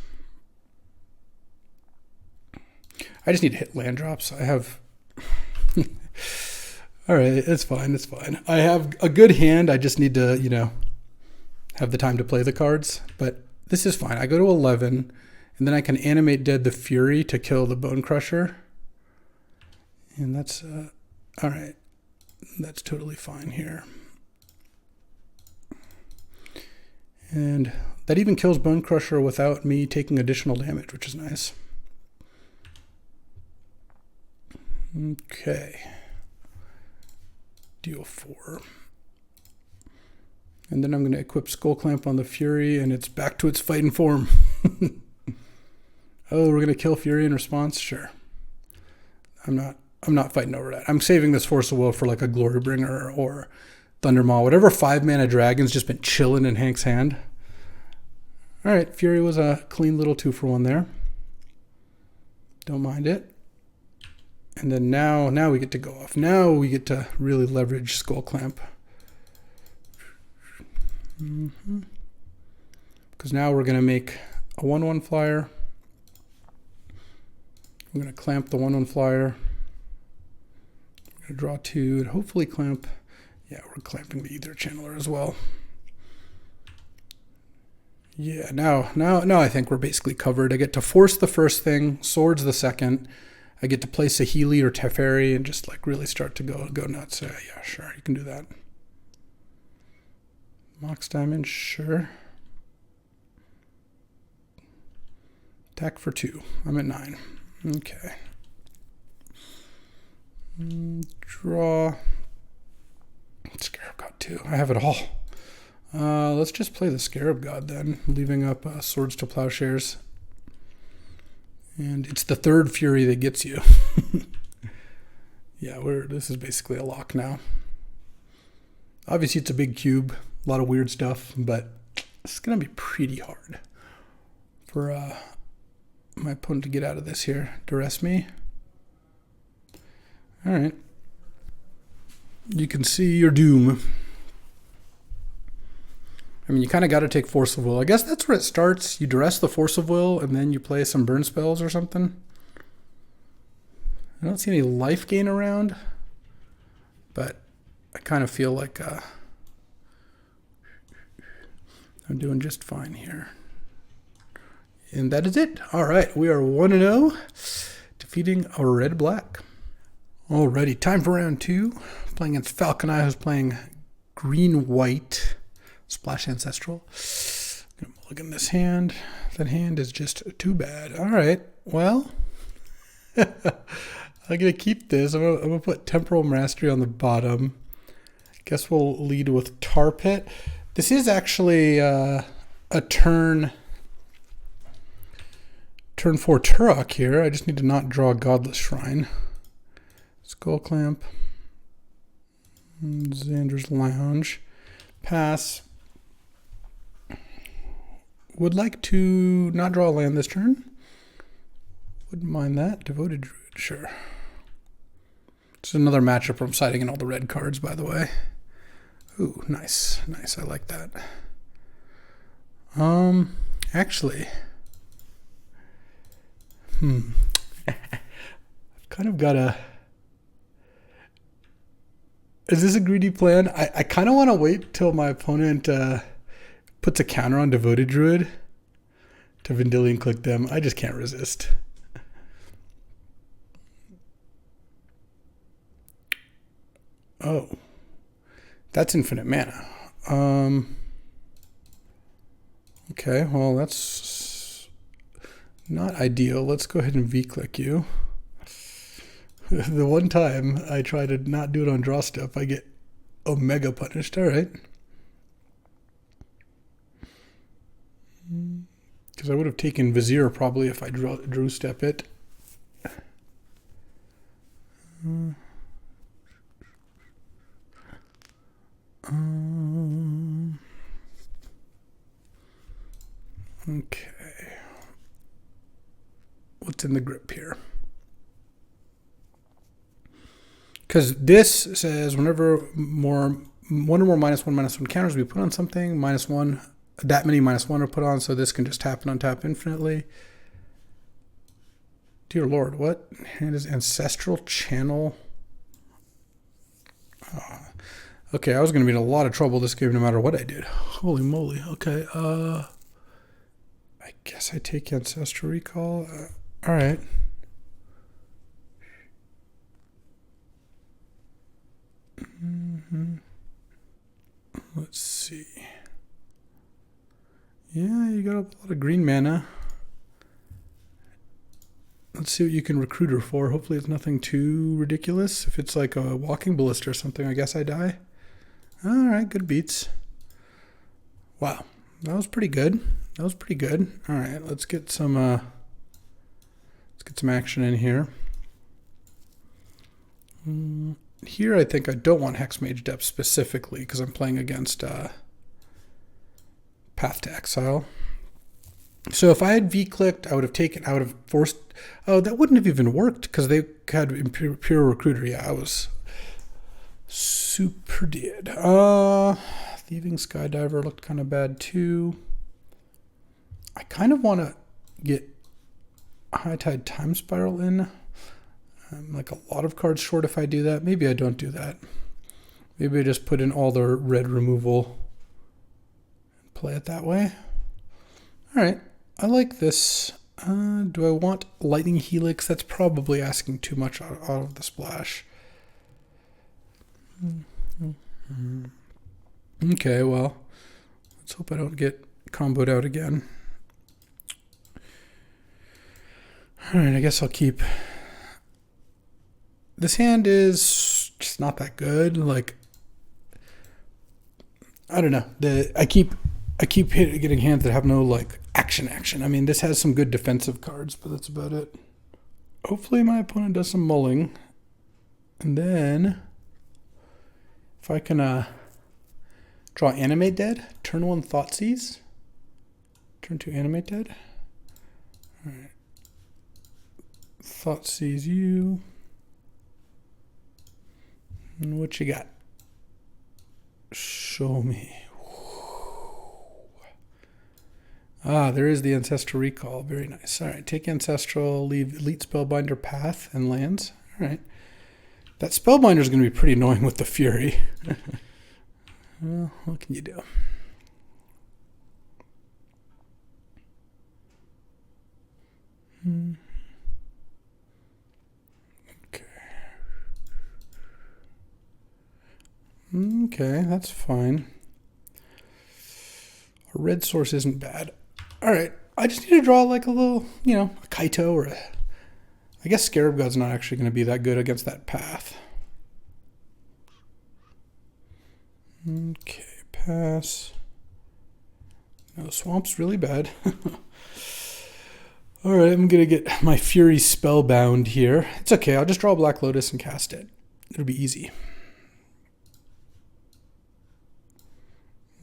Speaker 1: I just need to hit land drops. I have... All right, it's fine, it's fine. I have a good hand. I just need to, you know, have the time to play the cards. But this is fine. I go to 11, and then I can animate Dead the Fury to kill the Bone Crusher. And that's... all right. That's totally fine here. And that even kills Bone Crusher without me taking additional damage, which is nice. Okay. Deal 4. And then I'm going to equip Skull Clamp on the Fury, and it's back to its fighting form. Oh, we're going to kill Fury in response? Sure. I'm not fighting over that. I'm saving this Force of Will for like a Glorybringer or Thundermaw. Whatever 5-mana dragon's just been chilling in Hank's hand. All right, Fury was a clean little 2-for-1 there. Don't mind it. And then now we get to go off. Now we get to really leverage Skull Clamp. Because now we're going to make a 1/1 flyer. We're going to clamp the 1/1 flyer. We're going to draw 2 and hopefully clamp. Yeah, we're clamping the Ether Channeler as well. Yeah, now I think we're basically covered. I get to force the first thing, swords the second. I get to play Saheeli or Teferi and just like really start to go nuts. Yeah, sure, you can do that. Mox Diamond, sure. Attack for 2. I'm at 9. Okay. Draw. Scarab God 2. I have it all. Let's just play the Scarab God then, leaving up Swords to Plowshares. And it's the 3rd Fury that gets you. Yeah, this is basically a lock now. Obviously, it's a big cube, a lot of weird stuff, but it's going to be pretty hard for my opponent to get out of this here. Duress me. All right. You can see your doom. I mean, you kind of got to take Force of Will. I guess that's where it starts. You duress the Force of Will, and then you play some burn spells or something. I don't see any life gain around, but I kind of feel like I'm doing just fine here. And that is it. All right, we are 1-0, defeating a red-black. Alrighty, time for round 2. Playing against Falcon Eye, who's playing green-white. Splash Ancestral. I'm gonna look at this hand. That hand is just too bad. All right. Well, I'm gonna keep this. I'm gonna put Temporal Mastery on the bottom. Guess we'll lead with Tar Pit. This is actually a turn 4 Turok here. I just need to not draw a Godless Shrine. Skull Clamp. Xander's Lounge. Pass. Would like to not draw a land this turn. Wouldn't mind that. Devoted Druid, sure. It's another matchup from siding in all the red cards, by the way. Ooh, nice. Nice, I like that. Actually. I've kind of got a... Is this a greedy plan? I kind of want to wait till my opponent... puts a counter on Devoted Druid to Vendilion Click them. I just can't resist. Oh. That's infinite mana. Okay, well, that's... Not ideal. Let's go ahead and V-click you. The one time I try to not do it on draw step, I get omega punished. All right. Because I would have taken Vizier probably if I drew step it. Okay. What's in the grip here? Because this says whenever one or more -1/-1 counters we put on something, -1, that many -1 are put on, so this can just tap and untap infinitely. Dear Lord, what? Hand is Ancestral Channel. Oh. Okay, I was going to be in a lot of trouble this game no matter what I did. Holy moly. Okay, I guess I take Ancestral Recall. All right. Let's see. Yeah, you got a lot of green mana. Let's see what you can recruit her for. Hopefully it's nothing too ridiculous. If it's like a walking ballista or something, I guess I die. All right, good beats. Wow, that was pretty good. That was pretty good. All right, let's get some action in here. Here, I think I don't want Hexmage Depth specifically because I'm playing against Path to Exile. So if I had V-clicked, I would have forced. Oh, that wouldn't have even worked because they had Imperial Recruiter. Yeah, I was super dead. Thieving Skydiver looked kind of bad too. I kind of want to get High Tide Time Spiral in. I'm like a lot of cards short if I do that. Maybe I don't do that. Maybe I just put in all the red removal and play it that way. All right, I like this. Do I want Lightning Helix? That's probably asking too much out of the splash. Okay, well, let's hope I don't get comboed out again. All right, I guess I'll keep. This hand is just not that good. Like, I don't know. I keep getting hands that have no like action. I mean, this has some good defensive cards, but that's about it. Hopefully my opponent does some mulling. And then if I can draw Animate Dead, turn 1 Thoughtseize, turn 2 Animate Dead. All right. Thoughtseize you. And what you got? Show me. Ah, there is the Ancestral Recall. Very nice. All right, take Ancestral, leave Elite Spellbinder Path and lands. All right. That Spellbinder is going to be pretty annoying with the Fury. Well, what can you do? Okay, that's fine. A red source isn't bad. All right, I just need to draw like a little, a Kaito or a. I guess Scarab God's not actually going to be that good against that path. Okay, pass. No, Swamp's really bad. All right, I'm going to get my Fury spellbound here. It's okay, I'll just draw a Black Lotus and cast it. It'll be easy.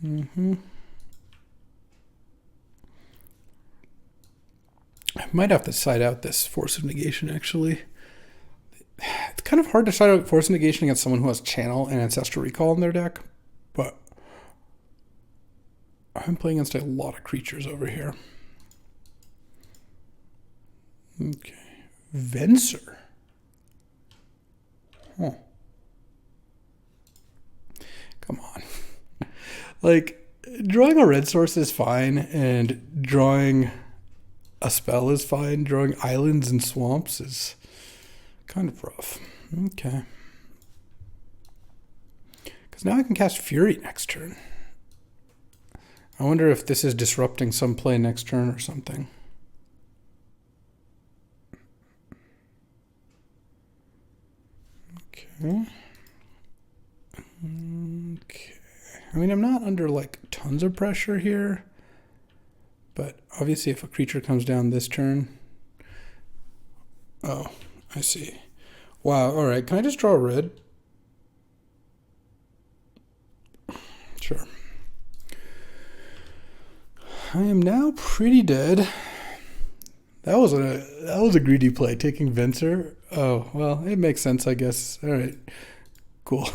Speaker 1: I might have to side out this Force of Negation, actually. It's kind of hard to side out Force of Negation against someone who has Channel and Ancestral Recall in their deck, but I'm playing against a lot of creatures over here. Okay. Venser. Huh. Come on. Like, drawing a red source is fine, and drawing a spell is fine. Drawing islands and swamps is kind of rough. Okay. Because now I can cast Fury next turn. I wonder if this is disrupting some play next turn or something. Okay. Okay. I mean, I'm not under like tons of pressure here, but obviously if a creature comes down this turn. Oh, I see. Wow. All right. Can I just draw a red? Sure. I am now pretty dead. That was a greedy play, taking Venser. Oh, well, it makes sense, I guess. All right. Cool.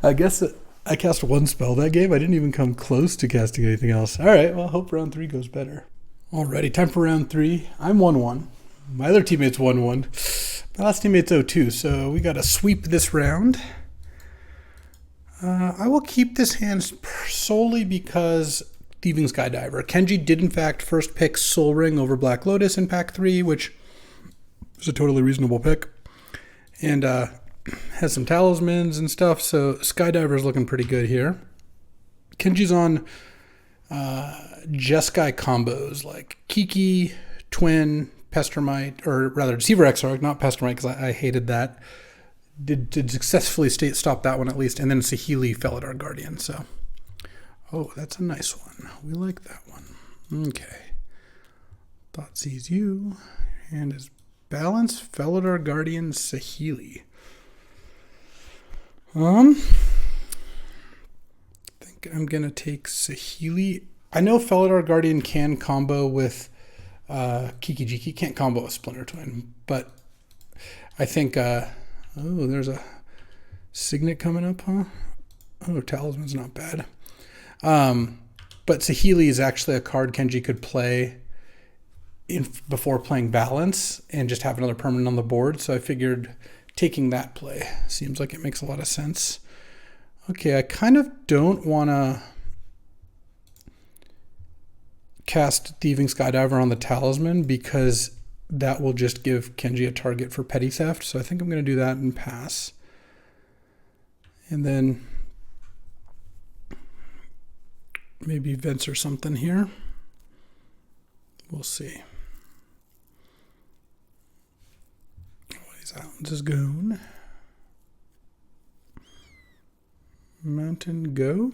Speaker 1: I guess I cast one spell that game. I didn't even come close to casting anything else. All right. Well, I hope round 3 goes better. Alrighty, time for round 3. I'm 1-1. My other teammate's 1-1. My last teammate's 0-2, so we got to sweep this round. I will keep this hand solely because Thieving Skydiver. Kenji did, in fact, first pick Soul Ring over Black Lotus in pack 3, which was a totally reasonable pick. And has some talismans and stuff, so Skydiver's looking pretty good here. Kenji's on Jeskai combos like Kiki, Twin, Pestermite, or rather Deceiver Exarch, not Pestermite because I hated that. Did successfully stop that one at least, and then Saheeli Felidar Guardian, so... Oh, that's a nice one. We like that one. Okay. Thought sees you. Your hand is Balance, Felidar Guardian, Saheeli. I think I'm going to take Saheeli. I know Felidar Guardian can combo with Kiki Jiki. Can't combo with Splinter Twin, but I think... oh, there's a Signet coming up, huh? Oh, Talisman's not bad. But Saheeli is actually a card Kenji could play before playing Balance and just have another permanent on the board. So I figured taking that play seems like it makes a lot of sense. Okay, I kind of don't want to cast Thieving Skydiver on the Talisman because that will just give Kenji a target for Petty Theft. So I think I'm going to do that and pass. And then maybe Venser something here. We'll see. These islands is going. Mountain go.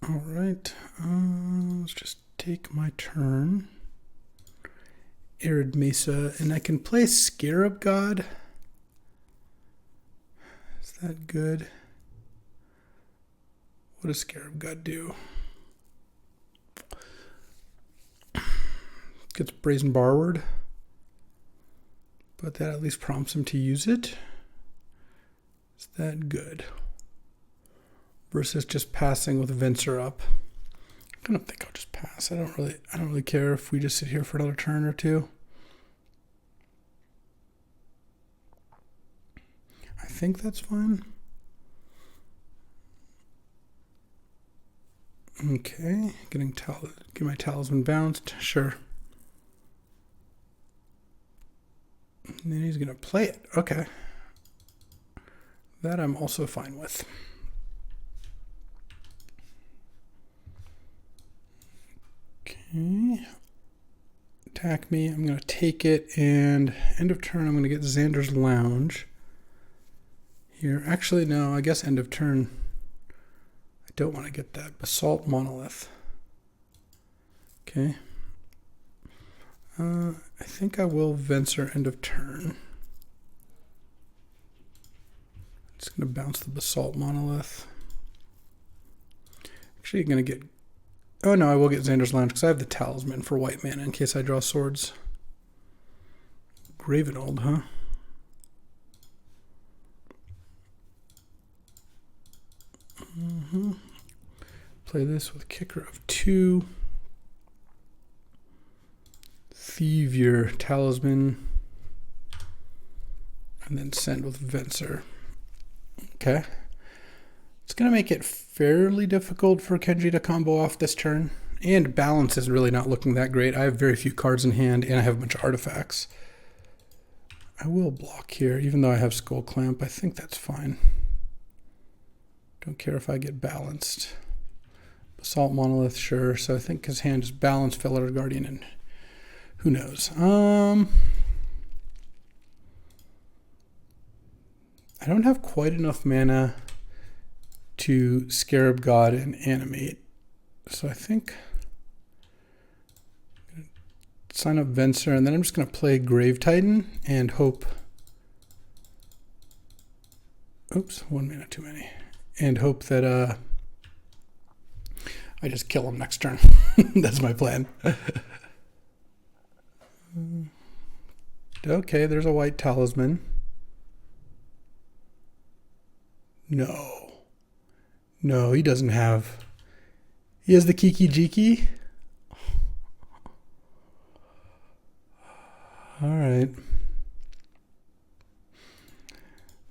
Speaker 1: All right. Let's just take my turn. Arid Mesa. And I can play Scarab God. Is that good? What does Scarab God do? Gets Brazen Barward. But that at least prompts him to use it. Is that good? Versus just passing with Venser up. I don't think I'll just pass. I don't really care if we just sit here for another turn or two. I think that's fine. Okay, get my Talisman bounced, sure. And then he's gonna play it. Okay. That I'm also fine with. Okay. Attack me. I'm gonna take it, and end of turn I'm gonna get Xander's Lounge. Here. Actually, no, I guess end of turn. I don't want to get that. Basalt Monolith. Okay. I think I will Venser end of turn. It's going to bounce the Basalt Monolith. Actually, I'm going to get... Oh, no, I will get Xander's Lounge because I have the Talisman for white mana in case I draw swords. Gravenold, huh? Play this with Kicker of 2. Thieve your Talisman. And then send with Venser. Okay. It's going to make it fairly difficult for Kenji to combo off this turn. And balance is really not looking that great. I have very few cards in hand, and I have a bunch of artifacts. I will block here, even though I have Skull Clamp. I think that's fine. Don't care if I get balanced. Basalt Monolith, sure. So I think his hand is balanced, Felidar Guardian, and who knows. I don't have quite enough mana to Scarab God and animate. So I think I'm gonna sign up Venser, and then I'm just going to play Grave Titan and hope. Oops, 1 mana too many. And hope that I just kill him next turn. That's my plan. Okay, there's a white talisman. No. No, he doesn't have. He has the Kiki Jiki. All right.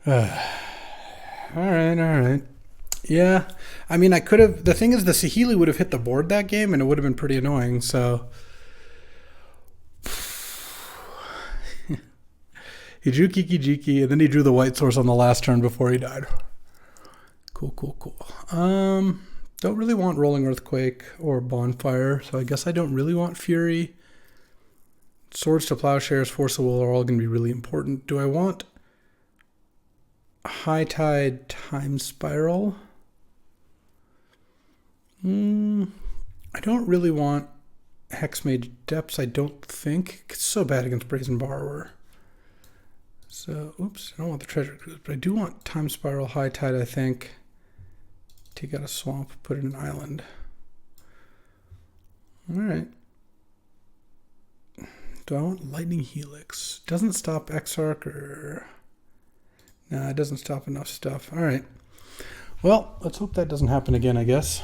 Speaker 1: All right. Yeah, I mean, I could have. The thing is, the Saheeli would have hit the board that game, and it would have been pretty annoying. So he drew Kiki Jiki, and then he drew the white source on the last turn before he died. Cool. Don't really want Rolling Earthquake or Bonfire, so I guess I don't really want Fury. Swords to Plowshares, Force of Will are all going to be really important. Do I want High Tide Time Spiral? I don't really want Hexmage Depths, I don't think. It's so bad against Brazen Borrower. So, oops, I don't want the Treasure Cruise, but I do want Time Spiral, High Tide, I think. Take out a swamp, put in an island. All right. Do I want Lightning Helix? Doesn't stop Exarch or... Nah, it doesn't stop enough stuff. All right. Well, let's hope that doesn't happen again, I guess.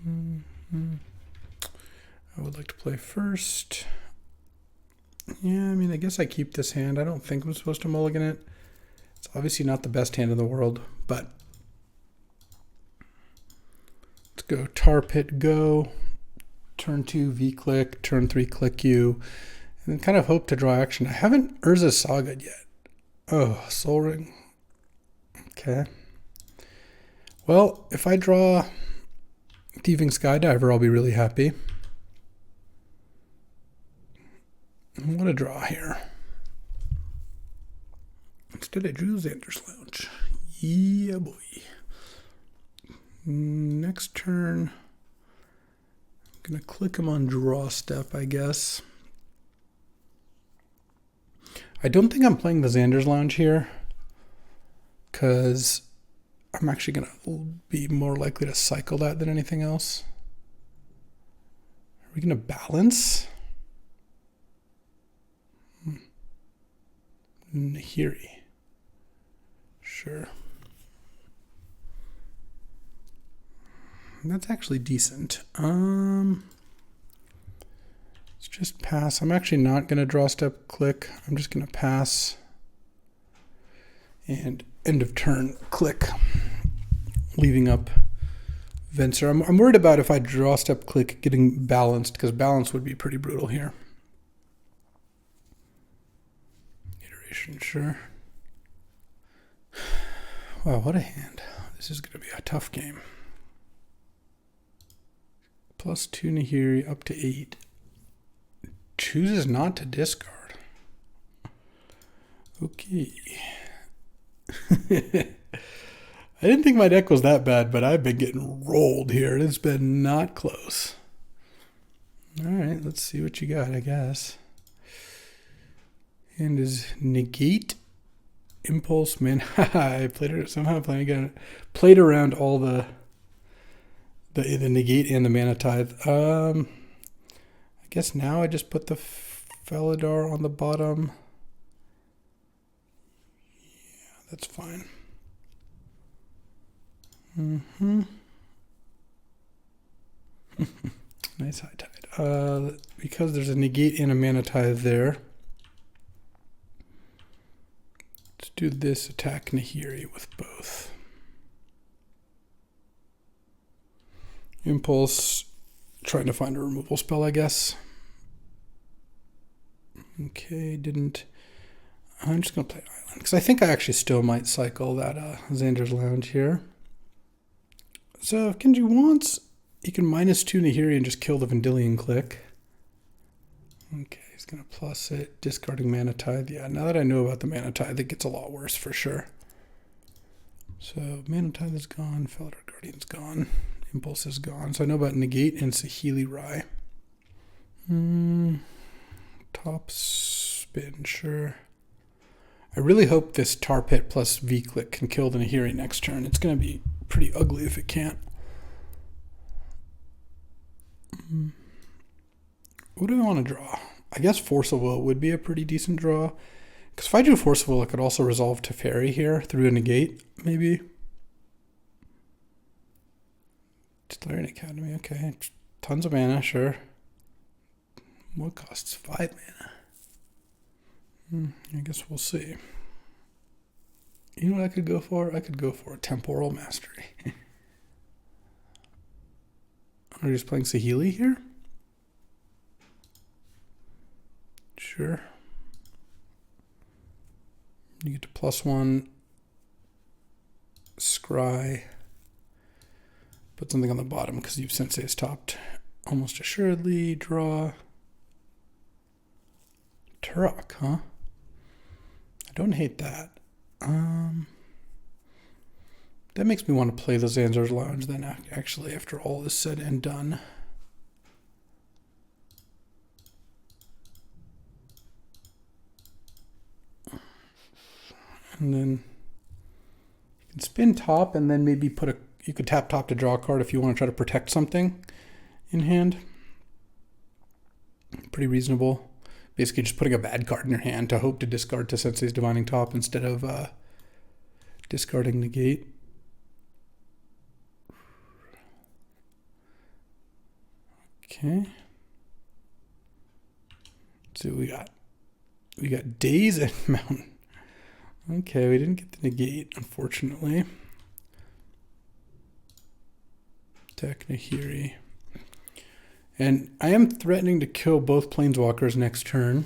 Speaker 1: I would like to play first. Yeah, I mean, I guess I keep this hand. I don't think I'm supposed to mulligan it. It's obviously not the best hand in the world, but let's go Tar Pit Go. Turn 2 V-click, turn 3 click you, and then kind of hope to draw action. I haven't Urza Saga'd yet. Oh, Soul Ring. Okay. Well, if I draw Thieving Skydiver, I'll be really happy. What a draw here. Instead I drew Xander's Lounge. Yeah, boy. Next turn, I'm going to click him on Draw Step, I guess. I don't think I'm playing the Xander's Lounge here, because I'm actually going to be more likely to cycle that than anything else. Are we going to balance? Nahiri. Sure. That's actually decent. Let's just pass. I'm actually not going to draw step click. I'm just going to pass. And end of turn click. Leaving up Venser. I'm worried about if I draw step click getting balanced, because balance would be pretty brutal here. Iteration, sure. Wow, what a hand. This is going to be a tough game. +2 Nahiri up to 8. Chooses not to discard. Okay. I didn't think my deck was that bad, but I've been getting rolled here. It's been not close. All right, let's see what you got, I guess. And is Negate, Impulse, Man. I played it somehow. Played around all the Negate and the Mana Tithe. I guess now I just put the Felidar on the bottom. Yeah, that's fine. Nice High Tide. Because there's a Negate and a Mana Tithe there. Let's do this attack Nahiri with both. Impulse, trying to find a removal spell, I guess. Okay, didn't. I'm just going to play Island, because I think I actually still might cycle that Xander's Lounge here. So if Genji wants, he can -2 Nahiri and just kill the Vendilion click. Okay, He's going to plus it, discarding Mana Tithe. Yeah, now that I know about the Mana Tithe, it gets a lot worse for sure. So Mana Tithe is gone, Felidar Guardian's gone, Impulse is gone. So I know about Negate and Saheeli Rai. Top spin, sure. I really hope this Tar Pit plus V-Click can kill the Nahiri next turn. It's going to be pretty ugly if it can't. What do I want to draw? I guess Force of Will would be a pretty decent draw. Because if I drew Force of Will, I could also resolve Teferi here through a Negate, maybe. Tolarian Academy, okay. Tons of mana, sure. What costs 5 mana? I guess we'll see. You know what I could go for? I could go for a Temporal Mastery. Are you just playing Saheeli here? Sure. You get to +1. Scry. Put something on the bottom because you've Sensei's topped. Almost assuredly. Draw. Turok, huh? I don't hate that. That makes me want to play the Zanzar's Lounge then, actually, after all is said and done. And then you can spin top and then maybe you could tap top to draw a card if you want to try to protect something in hand. Pretty reasonable. Basically just putting a bad card in your hand to hope to discard to Sensei's Divining Top instead of discarding Negate. Okay. Let's see what we got. We got Daze and Mountain. Okay, we didn't get the Negate, unfortunately. Deck Nahiri. And I am threatening to kill both Planeswalkers next turn.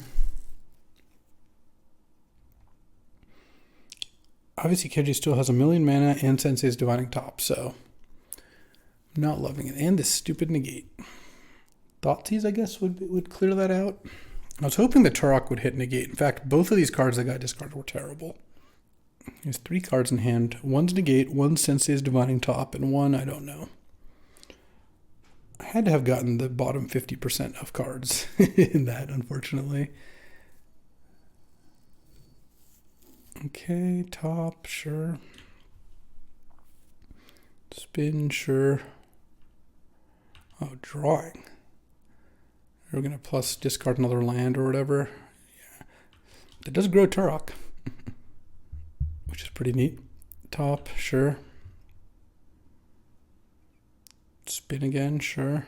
Speaker 1: Obviously, Keji still has 1,000,000 mana and Sensei's Divining Top, so I'm not loving it. And this stupid Negate. Thoughtseize, I guess, would clear that out. I was hoping the Turok would hit Negate. In fact, both of these cards that got discarded were terrible. There's 3 cards in hand. One's Negate, one's Sensei's Divining Top, and one I don't know. I had to have gotten the bottom 50% of cards in that, unfortunately. Okay, top, sure. Spin, sure. Oh, drawing. We're going to plus discard another land or whatever. Yeah. That does grow Turok, which is pretty neat. Top, sure. Spin again, sure.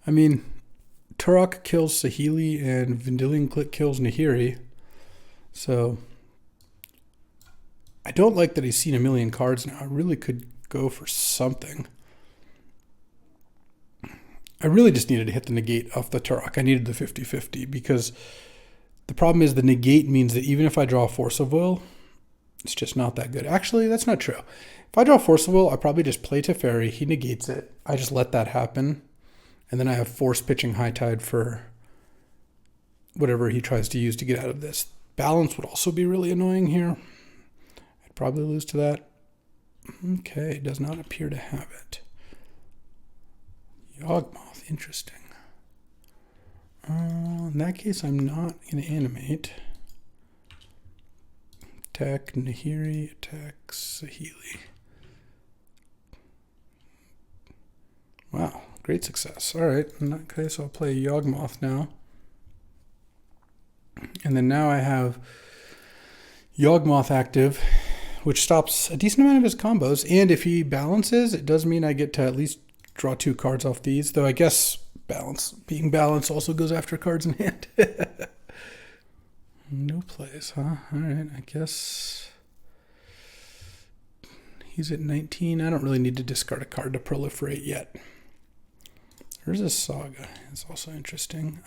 Speaker 1: I mean, Turok kills Saheeli and Vendilion Click kills Nahiri. So I don't like that he's seen 1,000,000 cards now. I really could go for something. I really just needed to hit the Negate off the Turok. I needed the 50-50 because the problem is the Negate means that even if I draw Force of Will, it's just not that good. Actually, that's not true. If I draw Force of Will, I probably just play Teferi. He negates it. I just let that happen. And then I have Force pitching High Tide for whatever he tries to use to get out of this. Balance would also be really annoying here. I'd probably lose to that. Okay, does not appear to have it. Yawgmoth, interesting. In that case, I'm not going to animate. Attack Nahiri, attack Saheeli. Wow, great success. All right, in that case, I'll play Yawgmoth now. And then now I have Yawgmoth active, which stops a decent amount of his combos. And if he balances, it does mean I get to at least draw 2 cards off these. Though I guess being balanced also goes after cards in hand. No plays, huh? All right, I guess he's at 19. I don't really need to discard a card to proliferate yet. There's a Saga. It's also interesting.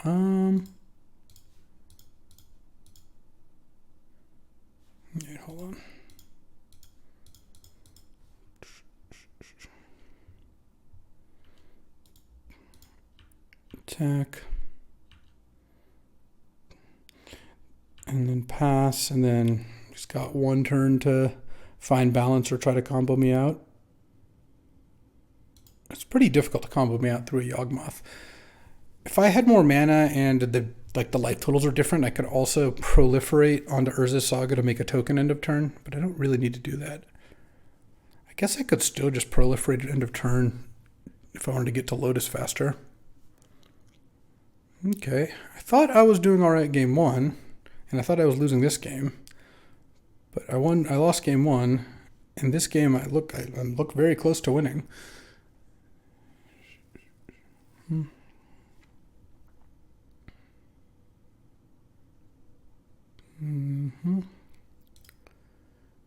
Speaker 1: Wait, hold on. Attack. and then pass, and then he's got one turn to find balance or try to combo me out. It's pretty difficult to combo me out through a Yawgmoth. If I had more mana and the life totals are different, I could also proliferate onto Urza's Saga to make a token end of turn, but I don't really need to do that. I guess I could still just proliferate at end of turn if I wanted to get to Lotus faster. Okay, I thought I was doing all right game one, and I thought I was losing this game, but I lost game one, and this game I look very close to winning.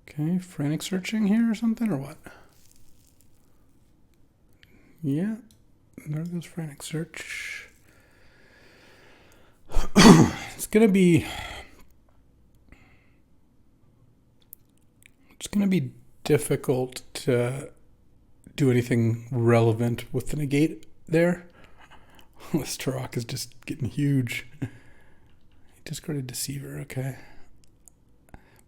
Speaker 1: Okay, frantic searching here or something, or what? Yeah, there goes frantic search. It's gonna be difficult to do anything relevant with the negate there. This Turok is just getting huge. He discarded Deceiver, okay.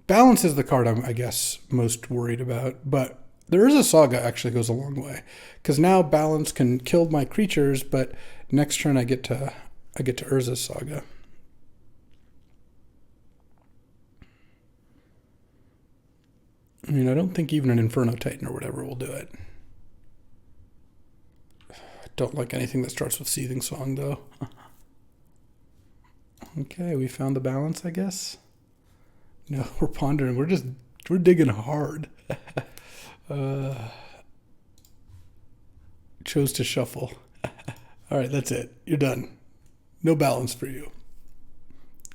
Speaker 1: Balance is the card I'm, I guess, most worried about, but there is a Saga actually goes a long way, because now Balance can kill my creatures, but next turn I get to Urza's Saga. I mean, I don't think even an Inferno Titan or whatever will do it. I don't like anything that starts with Seething Song, though. Okay, we found the balance, I guess. No, we're pondering. We're digging hard. Chose to shuffle. All right, that's it. You're done. No balance for you.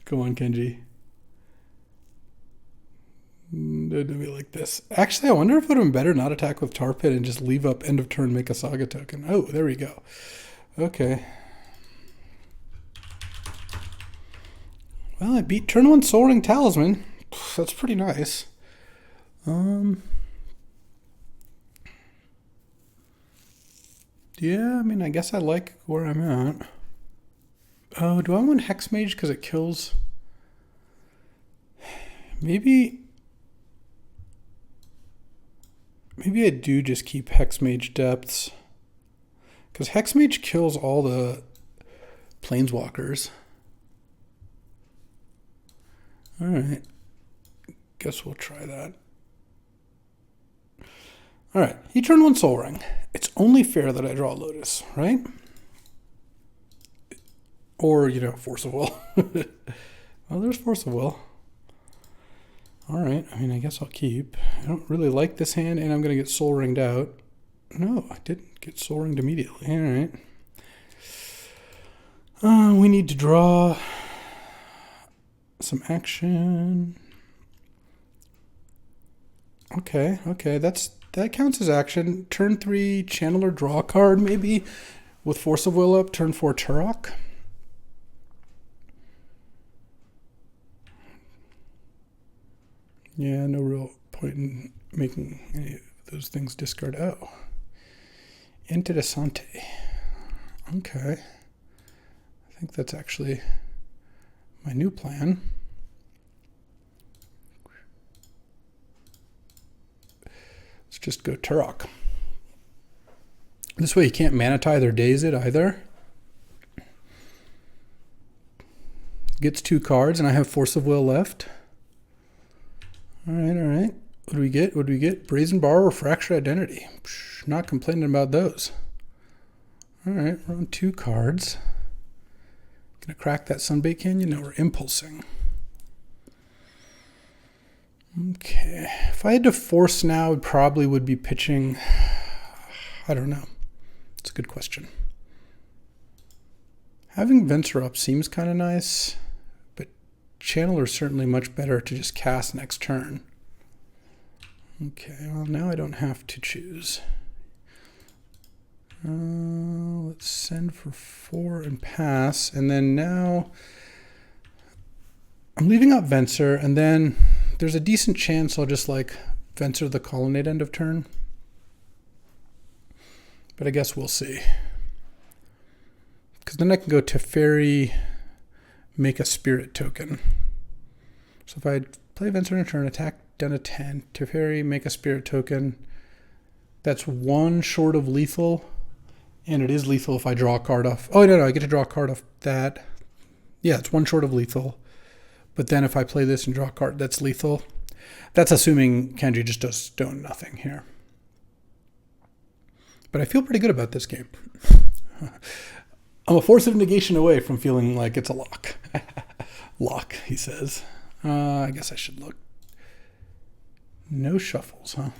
Speaker 1: Go on, Kenji. Don't do me like this. Actually, I wonder if it would have been better not attack with Tar Pit and just leave up end of turn, make a Saga token. Oh, there we go. Okay. Well, I beat turn 1 Soul Ring Talisman. That's pretty nice. Yeah, I mean, I guess I like where I'm at. Oh, do I want Hex Mage because it kills? Maybe I do just keep Hex Mage Depths, because Hex Mage kills all the Planeswalkers. All right, guess we'll try that. All right, he turned 1 Soul Ring. It's only fair that I draw Lotus, right? Or, Force of Will. Well, there's Force of Will. All right, I mean, I guess I'll keep. I don't really like this hand, and I'm going to get Soul Ringed out. No, I didn't get Soul Ringed immediately. All right. We need to draw some action. Okay, that counts as action. Turn 3, channel or draw a card, maybe, with Force of Will up. Turn 4, Turok. Yeah, no real point in making any of those things discard. Oh. Interessante. Okay. I think that's actually my new plan. Let's just go Turok. This way you can't Mana Tithe or Daze it either. Gets 2 cards, and I have Force of Will left. All right. What do we get? Brazen Bar or Fractured Identity. Not complaining about those. All right, we're on 2 cards. Gonna crack that Sunbait Canyon? No, we're impulsing. Okay, if I had to force now, I probably would be pitching. I don't know. It's a good question. Having Venser up seems kind of nice, but Channeler is certainly much better to just cast next turn. Okay, well, now I don't have to choose. Let's send for 4 and pass, and then now I'm leaving out Venser, and then there's a decent chance I'll just Venser the Colonnade end of turn. But I guess we'll see. Because then I can go Teferi, make a Spirit token. So if I play Venser in a turn, attack down to 10, Teferi, make a spirit token. That's one short of lethal, and it is lethal if I draw a card off. Oh, no, I get to draw a card off that. Yeah, it's one short of lethal. But then if I play this and draw a card, that's lethal. That's assuming Kenji just does stone nothing here. But I feel pretty good about this game. I'm a force of negation away from feeling like it's a lock. Lock, he says. I guess I should look. No shuffles, huh?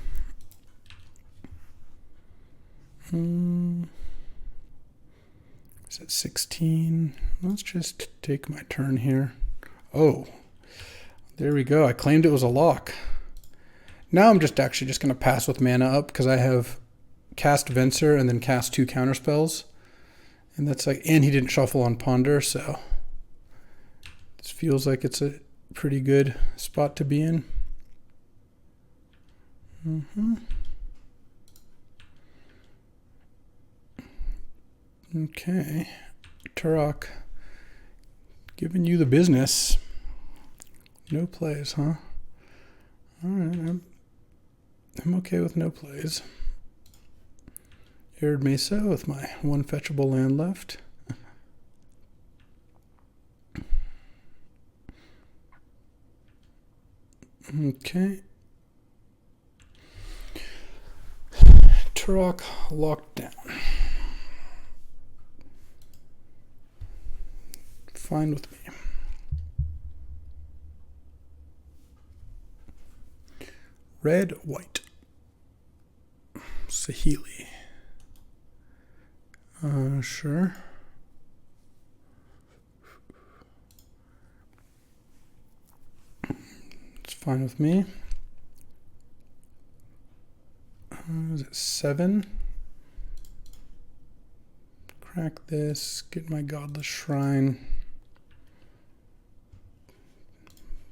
Speaker 1: Is it 16? Let's just take my turn here. Oh, there we go. I claimed it was a lock. Now I'm actually just going to pass with mana up because I have cast Venser and then cast 2 counterspells. And that's like, and he didn't shuffle on Ponder, so this feels like it's a pretty good spot to be in. Okay, Turok, giving you the business. No plays, huh? All right, I'm okay with no plays. Arid Mesa with my 1 fetchable land left. Okay. Turok locked down. Fine with me. Red, white. Saheeli. Sure. It's fine with me. Is it 7? Crack this, get my Godless Shrine.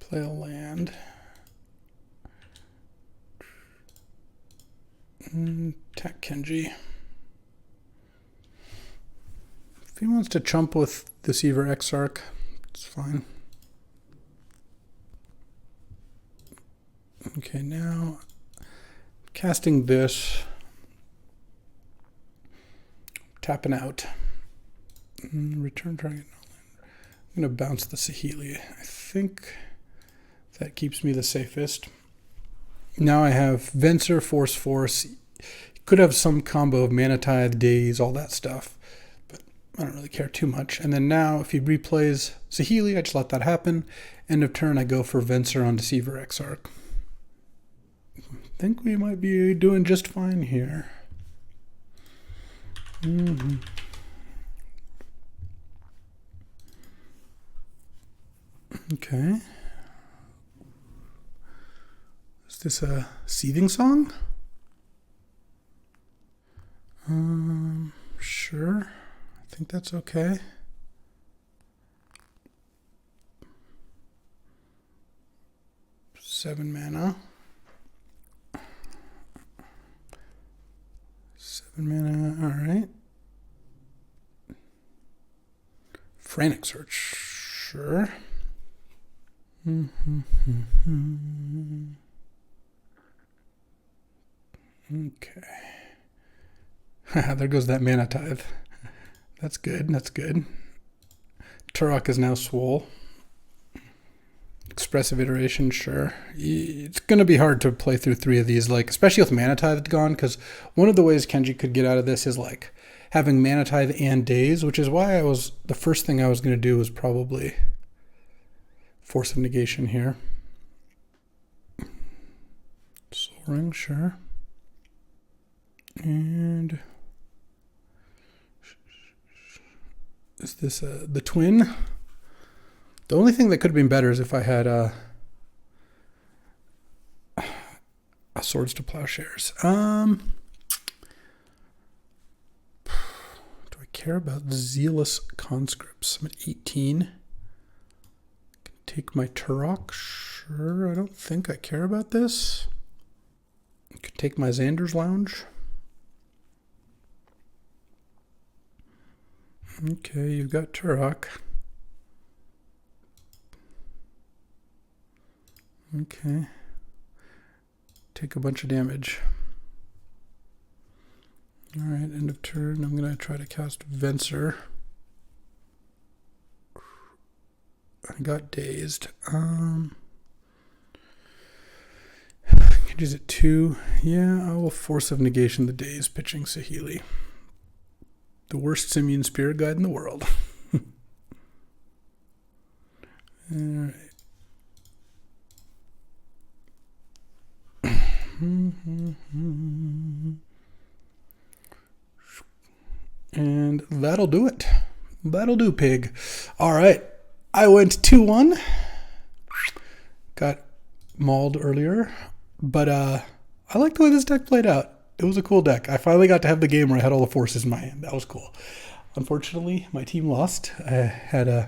Speaker 1: Play a land. Attack Kenji. If he wants to chump with Deceiver Exarch, it's fine. Okay, now casting this, tapping out, return target. I'm going to bounce the Saheeli. I think that keeps me the safest. Now I have Venser, Force. Could have some combo of Mana Tithe, Daze, all that stuff, but I don't really care too much. And then now if he replays Saheeli, I just let that happen. End of turn, I go for Venser on Deceiver Exarch. I think we might be doing just fine here. Okay. Is this a seething song? Sure. I think that's okay. Seven mana. 7 mana, alright. Frantic Search, sure. Okay. There goes that Mana Tithe. That's good, that's good. Turok is now swole. Expressive Iteration, sure. It's going to be hard to play through 3 of these, like especially with Mana Tithe gone, because one of the ways Kenji could get out of this is like having Mana Tithe and Daze, which is why the first thing I was going to do was probably Force of Negation here. Soul Ring, sure. And is this the twin? The only thing that could have been better is if I had a Swords to Plowshares. Do I care about Zealous Conscripts? I'm at 18. Can take my Turok. Sure, I don't think I care about this. I could take my Xander's Lounge. Okay, you've got Turok. Okay. Take a bunch of damage. All right, end of turn. I'm going to try to cast Venser. I got dazed. Could use it 2. Yeah, I will Force of Negation the daze, pitching Saheeli. The worst Simian Spirit Guide in the world. All right. And that'll do it. That'll do, pig. All right. I went 2-1. Got mauled earlier. But I like the way this deck played out. It was a cool deck. I finally got to have the game where I had all the forces in my hand. That was cool. Unfortunately, my team lost. I had an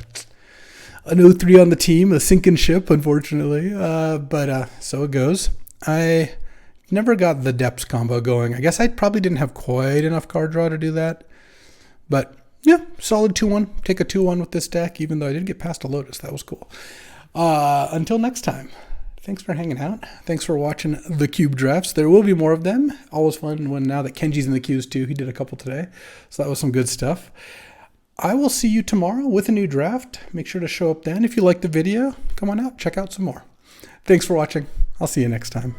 Speaker 1: 0-3 on the team, a sinking ship, unfortunately. But so it goes. I never got the depths combo going. I guess I probably didn't have quite enough card draw to do that. But yeah, solid 2-1. Take a 2-1 with this deck, even though I did get past a Lotus. That was cool. Until next time. Thanks for hanging out. Thanks for watching the cube drafts. There will be more of them. Always fun when now that Kenji's in the queues too. He did a couple today. So that was some good stuff. I will see you tomorrow with a new draft. Make sure to show up then. If you liked the video, come on out. Check out some more. Thanks for watching. I'll see you next time.